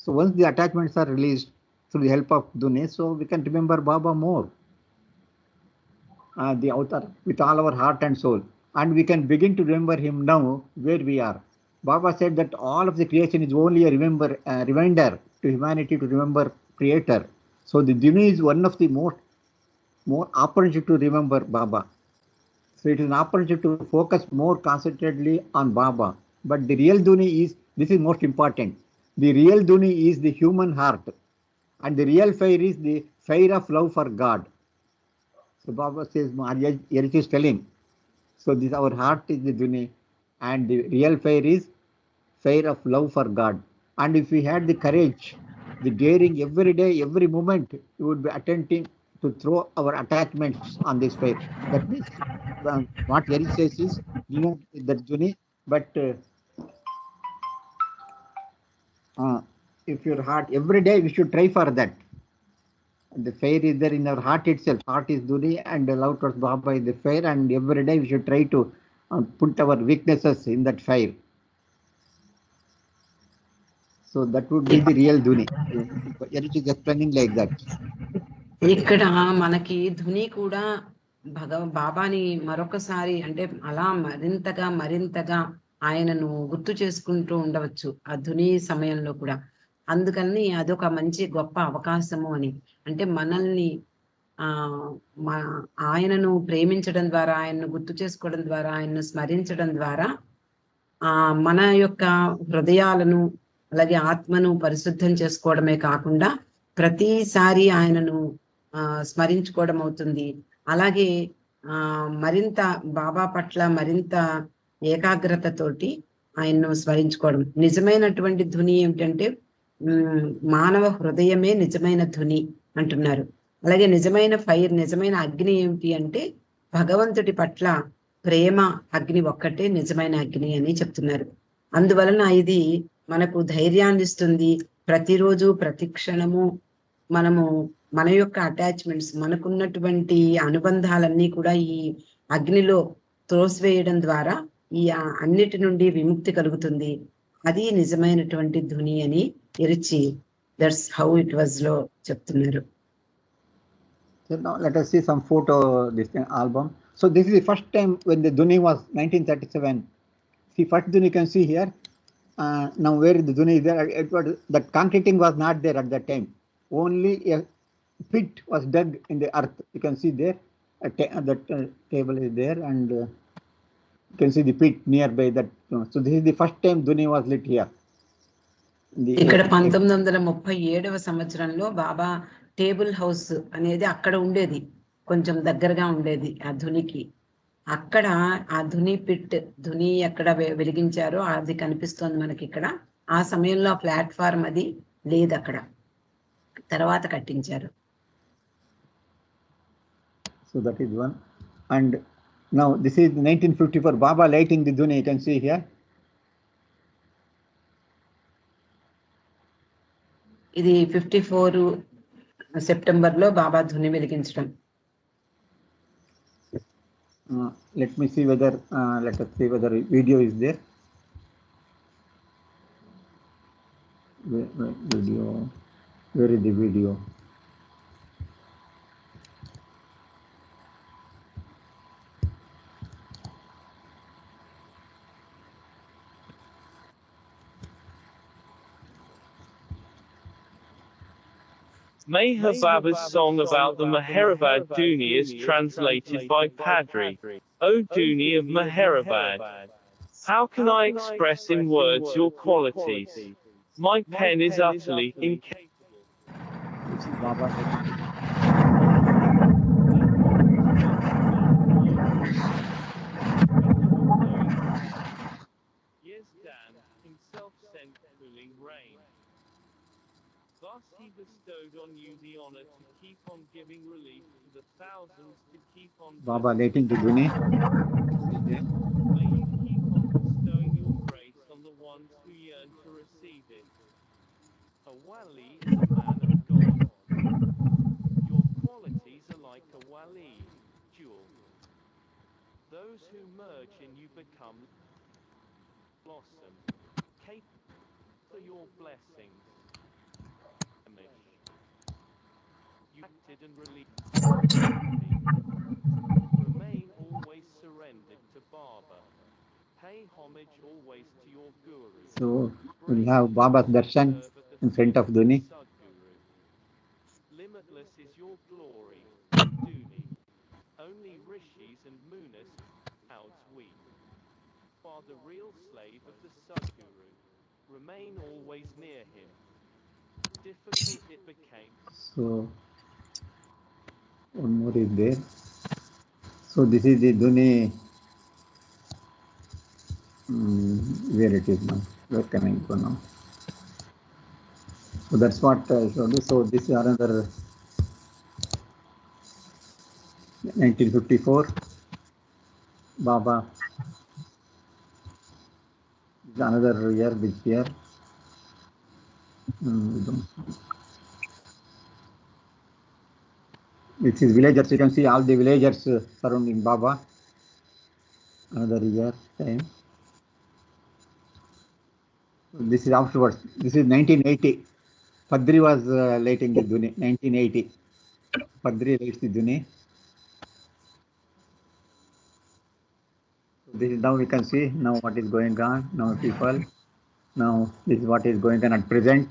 So once the attachments are released through the help of Dhuni, so we can remember Baba more, the avatar, with all our heart and soul, and we can begin to remember him now where we are. Baba said that all of the creation is only a reminder to humanity to remember Creator. So the Dhuni is one of the more opportunity to remember Baba. So it is an opportunity to focus more concentratedly on Baba. But the real Dhuni is, this is most important, the real Dhuni is the human heart, and the real fire is the fire of love for God. So Baba says, Yaricha is telling, so this our heart is the Dhuni, and the real fire is fire of love for God. And if we had the courage, the daring, every day, every moment, you would be attempting to throw our attachments on this fire. That means what Yeri says is, you know, that Dhuni, but if your heart, every day we should try for that. The fire is there in our heart itself. Heart is Dhuni and love towards Baba is the fire, and every day we should try to put our weaknesses in that fire. So that would be the real Dhuni. Yeri is explaining like that. ఇక్కడ మనకి ధుని కూడా బాబాని మరొకసారి అంటే అలా మరింతగా ఆయనను గుర్తు చేసుకుంటూ ఉండవచ్చు ఆ ధుని సమయంలో కూడా. అందుకని అదొక మంచి గొప్ప అవకాశము అని. అంటే మనల్ని ఆయనను ప్రేమించడం ద్వారా, ఆయనను గుర్తు చేసుకోవడం ద్వారా, ఆయనను స్మరించడం ద్వారా మన యొక్క హృదయాలను అలాగే ఆత్మను పరిశుద్ధం చేసుకోవడమే కాకుండా ప్రతిసారి ఆయనను స్మరించుకోవడం అవుతుంది. అలాగే మరింత బాబా పట్ల మరింత ఏకాగ్రతతోటి ఆయన్ను స్మరించుకోవడం. నిజమైనటువంటి ధుని ఏమిటంటే మానవ హృదయమే నిజమైన ధుని అంటున్నారు. అలాగే నిజమైన ఫైర్, నిజమైన అగ్ని ఏమిటి అంటే భగవంతుడి పట్ల ప్రేమ అగ్ని ఒక్కటే నిజమైన అగ్ని అని చెప్తున్నారు. అందువలన ఇది మనకు ధైర్యాన్ని ఇస్తుంది. ప్రతిరోజు ప్రతి క్షణము మనము మన యొక్క అటాచ్మెంట్స్, మనకున్నటువంటి అనుబంధాలన్నీ కూడా ఈ అగ్నిలో త్రోసివేయడం ద్వారా ఈ అన్నిటి నుండి విముక్తి కలుగుతుంది. అది నిజమైనటువంటి ధుని అని ఇరిచి దట్స్ హౌ ఇట్ వాజ్ లో చెప్తున్నారు. So now let us see some photo, this album. So this is the first time when the Dhuni was 1937. See, first Dhuni you can see here. Now where the Dhuni is there, that concreting was not there at that time. Only a pit was dug in the earth. You can see there, that table is there, and you can see the pit nearby that. So this is the first time Dhuni was lit here. ఇక్కడ 1937వ సంవత్సరంలో బాబా table house అనేది అక్కడ ఉండేది, కొంచెం దగ్గరగా ఉండేది ఆ ధునికి. అక్కడ ఆ ధుని పిట్, ధుని ఎక్కడ వెలిగించారో అది కనిపిస్తోంది మనకి ఇక్కడ. ఆ సమయంలో ఆ ప్లాట్ఫామ్ అది లేదు, అక్కడ తర్వాత కట్టించారు. So that is one. And now this is 1954 Baba lighting the Dhuni. You can see here. ఇది 54 సెప్టెంబర్ లో బాబా ధుని వెలిగించడం. Let me see whether let us see whether video is there. Video, where is the video? Meher Baba's song about the Meherabad Dhuni is translated by Padri. O Dhuni of Meherabad, how can I express in words your qualities? My pen is utterly incapable. This is Baba. Yes, Dan, himself sent cooling rain. Thus he bestowed on you the honor to keep on giving relief to the thousands, to keep on Baba lighting the Dhuni. May you keep on bestowing your grace on the ones who yearn to receive it. A wali is a man of God. Your qualities are like a wali, jewel. Those who merge in you become blossom. Capable for your blessings. You acted and released. Remain always surrendered to Baba. Pay homage always to your Guru. So we'll have Baba's darshan in front of Dhuni. Limitless is your glory, Dhuni. Only rishis and munis clouds weep. You are the real slave of the Sadguru. Remain always near him. Difficult it became. So one more is there. So this is the Dhuni. Where it is now? Where can I go now? So that's what I showed you. So this is another 1954. Baba. Another year which year? This is villagers. You can see all the villagers surrounding Baba. Another year time. This is afterwards. This is 1980. Padri was lighting the Dhuni. 1980. Padri lights the Dhuni. This is now we can see now what is going on. Now people. Now this is what is going on at present.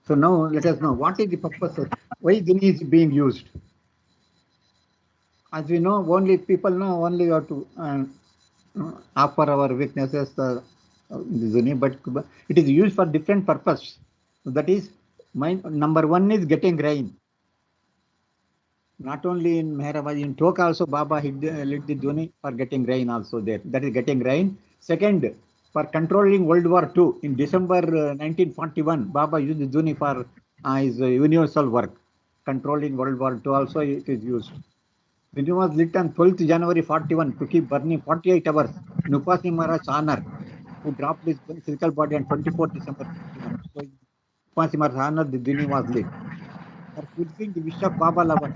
So now let us know what is the purpose of why Dhuni is being used. As we know, only people know only how to offer our weaknesses the Dhuni, but it is used for different purpose. That is, number one is getting rain. Not only in Meherabad, in Tok also Baba lit the Dhuni for getting rain also there. That is getting rain. Second, for controlling World War II. In December 1941, Baba used the Dhuni for his universal work. Controlling World War II also it is used. Dhuni was lit on 12th January 41 to keep burning 48 hours in Upasi Maharaj's honor, who dropped his physical body on 24th December 41. So in Upasi Maharaj's honor, the Dhuni was lit. For fulfilling the wish of Baba lovers,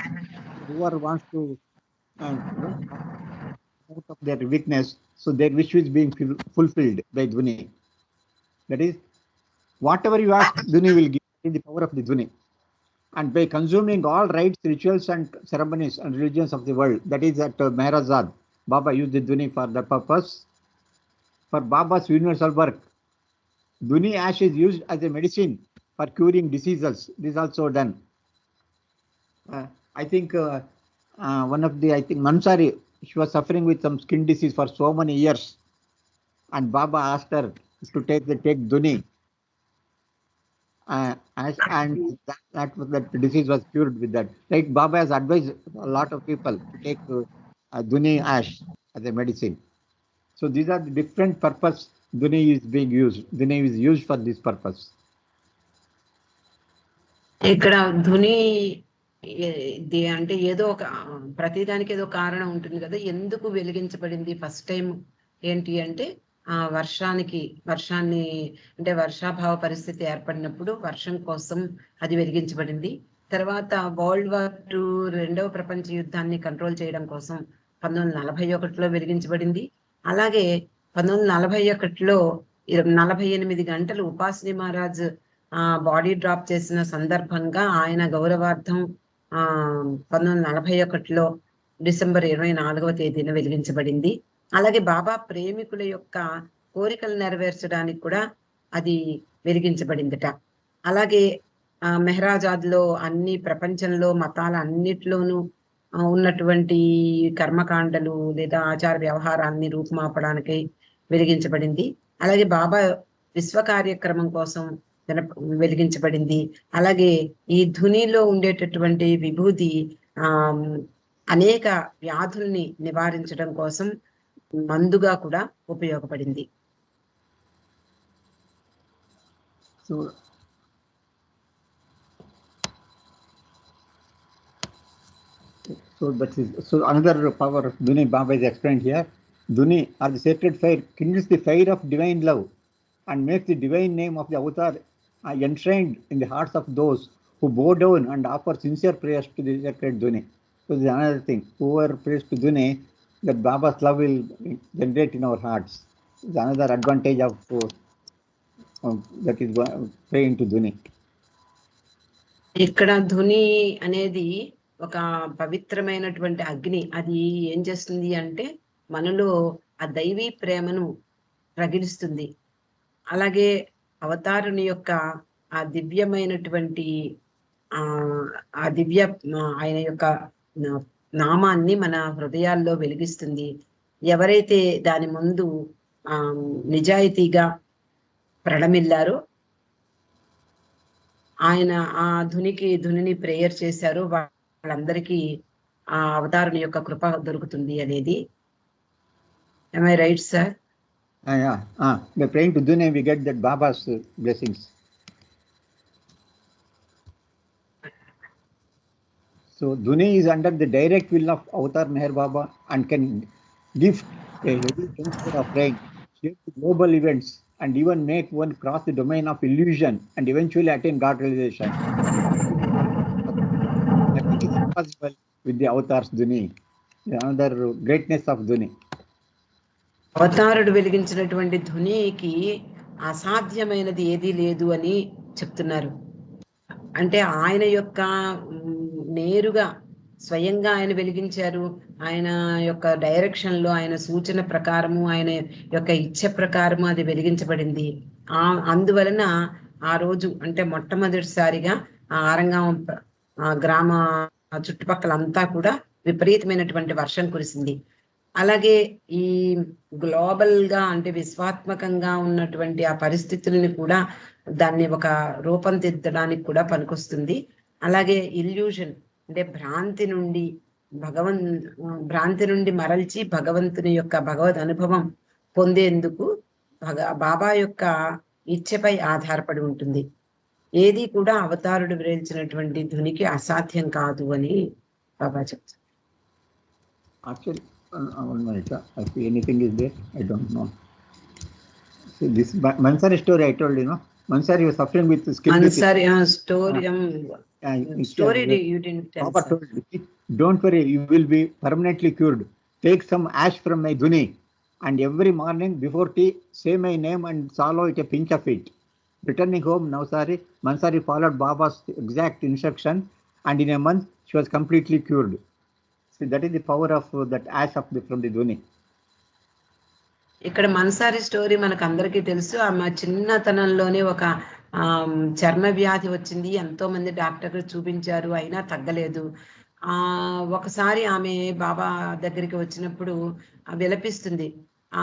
whoever wants to out of their weakness, so their wish is being fulfilled by Dhuni. That is, whatever you ask, Dhuni will give in the power of the Dhuni. And by consuming all rites, rituals, and ceremonies and religions of the world, that is at Meherabad, Baba used the Dhuni for that purpose. For Baba's universal work, Dhuni ash is used as a medicine for curing diseases. This is also done. I think one of the, Mansari, she was suffering with some skin disease for so many years. And Baba asked her to take Dhuni. And that disease was cured with that. Like Baba has advised a lot of people to take Dhuni ash as a medicine. So these are the different purpose Dhuni is being used. Dhuni is used for this purpose. ఇక్కడ ధుని అంటే ఏదో ఒక ప్రతిదానికి ఏదో కారణం ఉంటుంది కదా, ఎందుకు వెలిగించబడింది ఫస్ట్ టైం ఏంటి అంటే వర్షాన్ని అంటే వర్షాభావ పరిస్థితి ఏర్పడినప్పుడు వర్షం కోసం అది వెలిగించబడింది. తర్వాత వరల్డ్ వార్ II రెండవ ప్రపంచ యుద్ధాన్ని కంట్రోల్ చేయడం కోసం 1941లో వెలిగించబడింది. అలాగే 1941లో 48 గంటలు ఉపాసిని మహారాజ్ బాడీ డ్రాప్ చేసిన సందర్భంగా ఆయన గౌరవార్థం 1941లో డిసెంబర్ 24వ తేదీన వెలిగించబడింది. అలాగే బాబా ప్రేమికుల యొక్క కోరికలు నెరవేర్చడానికి కూడా అది వెలిగించబడిందట. అలాగే మెహరాజాద్ లో అన్ని ప్రపంచంలో మతాల అన్నిట్లోనూ ఉన్నటువంటి కర్మకాండలు లేదా ఆచార వ్యవహారాన్ని రూపుమాపడానికి వెలిగించబడింది. అలాగే బాబా విశ్వ కార్యక్రమం కోసం వెలిగించబడింది. అలాగే ఈ ధునిలో ఉండేటటువంటి విభూది అనేక వ్యాధుల్ని నివారించడం కోసం మందుగా కూడా ఉపయోగపడింది. So another power of Dhuni Baba is explained here. Dhuni or the sacred fire kindles the fire of divine love and makes the divine name of the avatar enshrined in the hearts of those who bow down and offer sincere prayers to the sacred Dhuni. So this is another thing. Whoever prays to Dhuni, that Baba's love will generate in our hearts. It's another advantage of that is praying to Dhuni. ఇక్కడ ధుని అనేది ఒక పవిత్రమైనటువంటి అగ్ని. అది ఏం చేస్తుంది అంటే మనలో ఆ దైవీ ప్రేమను ప్రగిలిస్తుంది. అలాగే అవతారుని యొక్క ఆ దివ్యమైనటువంటి ఆయన యొక్క నామాన్ని మన హృదయాల్లో వెలిగిస్తుంది. ఎవరైతే దాని ముందు నిజాయితీగా ప్రణమిల్లారో, ఆయన ఆ ధునిని ప్రేయర్ చేశారో వాళ్ళందరికీ ఆ అవతారుని యొక్క కృప దొరుకుతుంది అనేది. Am I right, sir? By praying to Dune, we get that Baba's blessings. So Dune is under the direct will of Avatar Meher Baba and can lift a heavy transfer of rain, shape global events, and even make one cross the domain of illusion and eventually attain God realization. Nothing is impossible with the Avatar's Dune. Another greatness of Dune. అవతారుడు వెలిగించినటువంటి ధ్వనికి అసాధ్యమైనది ఏదీ లేదు అని చెప్తున్నారు. అంటే ఆయన యొక్క నేరుగా స్వయంగా ఆయన వెలిగించారు. ఆయన యొక్క డైరెక్షన్ లో, ఆయన సూచన ప్రకారము, ఆయన యొక్క ఇచ్చ ప్రకారము అది వెలిగించబడింది. అందువలన ఆ రోజు అంటే మొట్టమొదటిసారిగా ఆ ఆరంగం గ్రామ చుట్టుపక్కల అంతా కూడా విపరీతమైనటువంటి వర్షం కురిసింది. అలాగే ఈ గ్లోబల్ గా అంటే విశ్వాత్మకంగా ఉన్నటువంటి ఆ పరిస్థితుల్ని కూడా దాన్ని ఒక రూపం దిద్దడానికి కూడా పనికొస్తుంది. అలాగే ఇల్యూషన్ అంటే భ్రాంతి నుండి మరల్చి భగవంతుని యొక్క భగవద్ అనుభవం పొందేందుకు బాబా యొక్క ఇచ్చపై ఆధారపడి ఉంటుంది. ఏది కూడా అవతారుడు వివరించినటువంటి ధ్వనికి అసాధ్యం కాదు అని బాబా చెప్తారు. Actually, one minute. I see anything is there. I don't know. So this Mansari story I told you, no? Mansari was suffering with skin disease. Mansari story you didn't tell. Baba told me, don't worry, you will be permanently cured. Take some ash from my dhuni, and every morning before tea, say my name and swallow it a pinch of it. Returning home, Mansari followed Baba's exact instruction, and in a month she was completely cured. So that is the power of that ash from the dhuni. ఇక్కడ మన్సారి story మనకు అందరికీ తెలుసు. ఆమె చిన్నతనంలోనే ఒక చర్మ వ్యాధి వచ్చింది. ఎంతో మంది డాక్టర్లు చూపించారు, అయినా తగ్గలేదు. ఒకసారి ఆమె బాబా దగ్గరికి వచ్చినప్పుడు విలపిస్తుంది.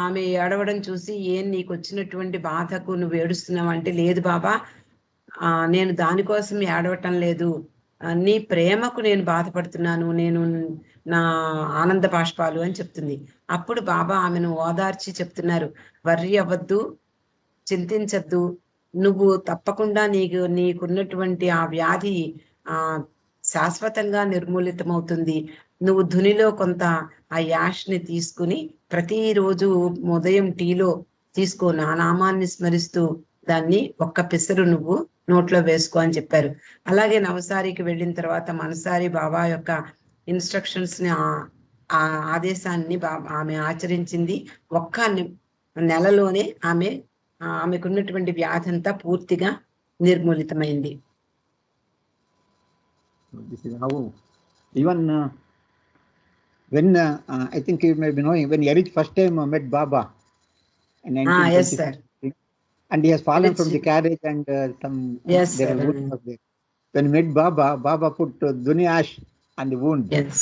ఆమె ఏడవడం చూసి, ఏం నీకు వచ్చినటువంటి బాధకు నువ్వు ఏడుస్తున్నావు అంటే, లేదు బాబా, నేను దానికోసం ఏడవటం లేదు, నీ ప్రేమకు నేను బాధపడుతున్నాను, నేను నా ఆనంద బాష్పాలు అని చెప్తుంది. అప్పుడు బాబా ఆమెను ఓదార్చి చెప్తున్నారు, వర్రి అవ్వద్దు, చింతించద్దు, నువ్వు తప్పకుండా నీకున్నటువంటి ఆ వ్యాధి శాశ్వతంగా నిర్మూలితమవుతుంది. నువ్వు ధునిలో కొంత ఆ యాష్ని తీసుకుని ప్రతిరోజు ఉదయం టీలో తీసుకో, నా నామాన్ని స్మరిస్తూ దాన్ని ఒక్క పిసరు నువ్వు నోట్లో వేసుకో అని చెప్పారు. అలాగే నవసారికి వెళ్ళిన తర్వాత మనసారి బాబా యొక్క ఇన్స్ట్రక్షన్స్ ని ఆ ఆదేశాన్ని ఆమె ఆచరించింది. ఒక్క నెలలోనే ఆమెకున్నటువంటి వ్యాధి అంతా పూర్తిగా నిర్మూలితమైంది. This is how even when I think you may be knowing, when Yarich first time met Baba in 1926, yes sir, and he has fallen from the carriage and some yes there sir. wound was there. When he met Baba put dhuni ash on the wound, yes,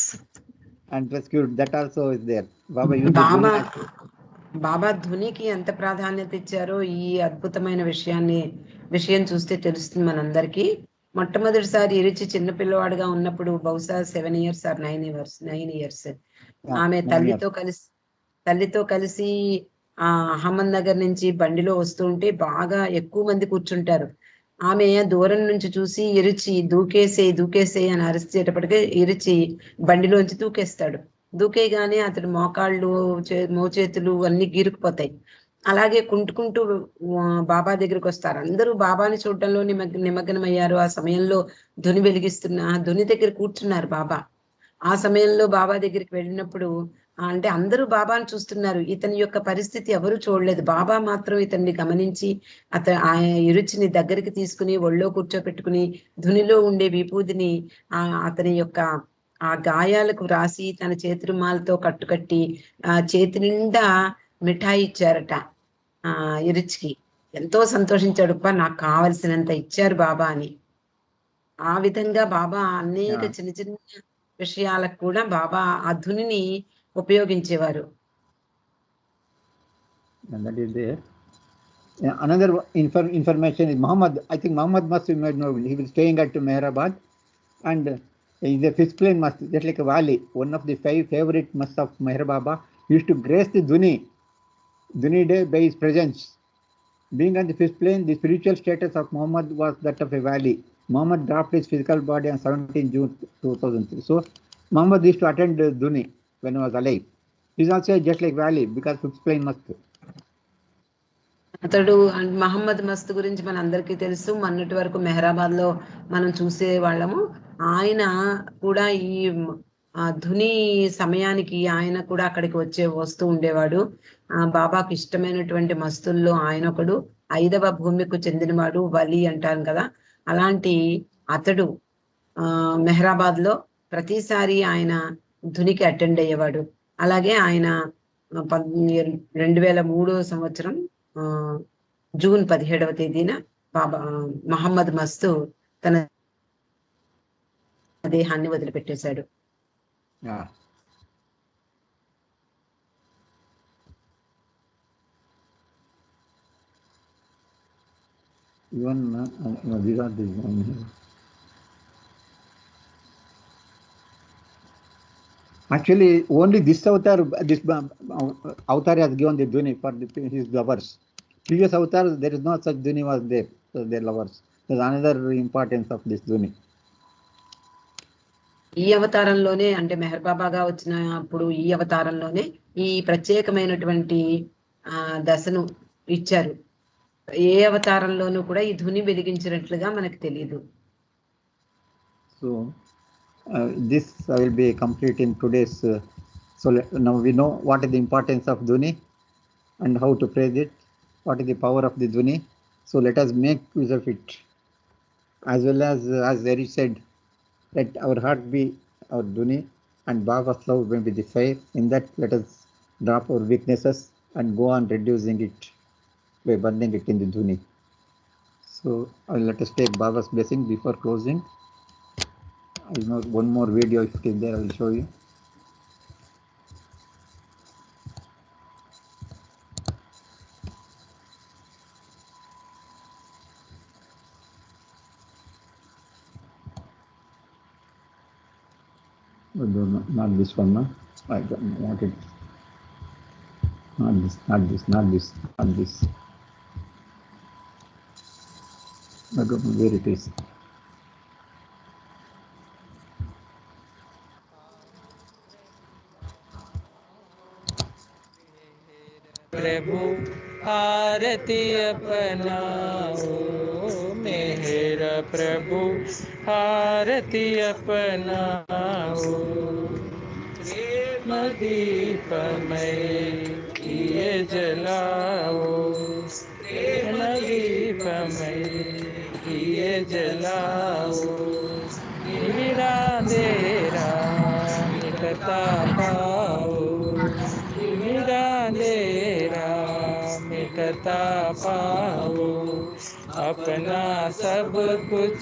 and rescued. That also is there. బాబా ధునికి ఎంత ప్రాధాన్యత ఇచ్చారో ఈ అద్భుతమైన విషయం చూస్తే తెలుస్తుంది మనందరికీ. మొట్టమొదటిసారి ఇరిచి చిన్నపిల్లవాడుగా ఉన్నప్పుడు, బహుశా 7 years or 9 years, ఆమె తల్లితో కలిసి అహ్మద్ నగర్ నుంచి బండిలో వస్తూ ఉంటే బాగా ఎక్కువ మంది కూర్చుంటారు. ఆమె దూరం నుంచి చూసి ఇరిచి దూకేసే అని అరిచేటప్పటికే ఇరిచి బండిలోంచి దూకేస్తాడు. దూకేగానే అతడు మోకాళ్ళు మోచేతులు అన్ని గీరుకుపోతాయి. అలాగే కుంటుకుంటూ బాబా దగ్గరికి వస్తారు. అందరూ బాబాని చూడటంలో నిమగ్నమయ్యారు. ఆ సమయంలో ధుని వెలిగిస్తున్న ధుని దగ్గర కూర్చున్నారు బాబా. ఆ సమయంలో బాబా దగ్గరికి వెళ్ళినప్పుడు అంటే అందరూ బాబాను చూస్తున్నారు, ఇతని యొక్క పరిస్థితి ఎవరు చూడలేదు. బాబా మాత్రం ఇతన్ని గమనించి ఆ ఇరుచిని దగ్గరికి తీసుకుని ఒళ్ళో కూర్చోపెట్టుకుని ధునిలో ఉండే విభూదిని అతని యొక్క ఆ గాయాలకు రాసి తన చేతి రుమాలతో కట్టుకట్టి చేతి నిండా మిఠాయి ఇచ్చారట. ఇరుచికి ఎంతో సంతోషించాడు, నాకు కావలసినంత ఇచ్చారు బాబా అని. ఆ విధంగా బాబా అనేక చిన్న చిన్న విషయాలకు కూడా బాబా ఆ ధునిని ఉపయోగించేవారు. That is there. Another information is Muhammad. I think Muhammad must be know. He was staying at Meherabad, and is a fifth plane mosque, just like a wali. One of the 5 favorite mosques of Meher Baba used to grace the dhuni Dhuni Day by his presence. Being on the fifth plane, the spiritual status of Muhammad was that of a valley. Muhammad dropped his physical body on 17 June 2003. So Muhammad used to attend Dhuni when he was alive. He's also just like valley because fifth plane must. అతడు మహమ్మద్ మస్త్ గురించి మన అందరికీ తెలుసు. మొన్నటి వరకు మెహరాబాద్ లో మనం చూసే వాళ్ళము. ఆయన కూడా ఈ ధుని సమయానికి ఆయన కూడా అక్కడికి వస్తూ ఉండేవాడు. బాబాకు ఇష్టమైనటువంటి మస్తుల్లో ఆయన ఒకడు. 5వ భూమికు చెందినవాడు, వలి అంటారు కదా. అలాంటి అతడు మెహరాబాద్ లో ప్రతిసారి ఆయన ధునికి అటెండ్ అయ్యేవాడు. అలాగే ఆయన 2003 సంవత్సరం జూన్ 17వ తేదీన బాబా మహమ్మద్ మస్తు తన దేహాన్ని వదిలిపెట్టేశాడు. Actually, only this avatar has given the Dhuni for his lovers. Previous avatars, there is no such Dhuni was there for their lovers. There's another importance of this Dhuni. ఈ అవతారంలోనే అంటే మెహర్ బాబాగా వచ్చినప్పుడు ఈ అవతారంలోనే ఈ ప్రత్యేకమైనటువంటి దశను ఇచ్చారు. ఏ అవతారంలోనూ కూడా ఈ ధుని వెలిగించినట్లుగా మనకు తెలియదు. So this will be complete in today's. So now we know what is the importance of Dhuni and how to praise it. What is the power of the Dhuni? So let us make use of it. As well as Zeri said, let our heart be our Dhuni and Baba's love will be the fire. In that, let us drop our weaknesses and go on reducing it by burning it in the Dhuni. So let us take Baba's blessing before closing. I know one more video if it is there, I will show you. Not this one, no? I don't want it. Not this. I don't know where it is. प्रभु आरती अपनाओ मेरा प्रभु आरती अपनाओ प्रेम दीपमय किए जलाओ प्रेम दीपमय किए जलाओ मेरा अंधेरा मिटता पाओ मेरा अंधेरा मिटता पाओ अपना सब कुछ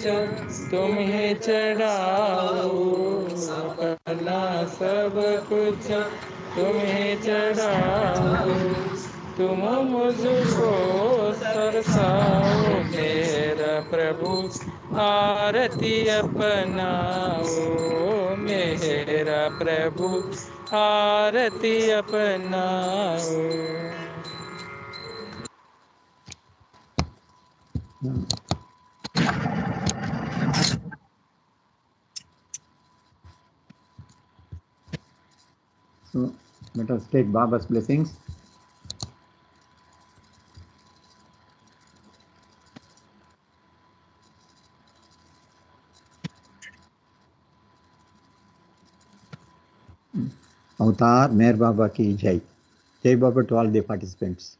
तुम्हें चढ़ाओ अपना सब कुछ तुम्हें चढ़ाओ तुम मुझको सरसाओ मेरा प्रभु आरती अपनाओ मेरा प्रभु आरती अपनाओ. So let us take Baba's blessings. Avatar Meher Baba ki Jai. Jai Baba to all the participants.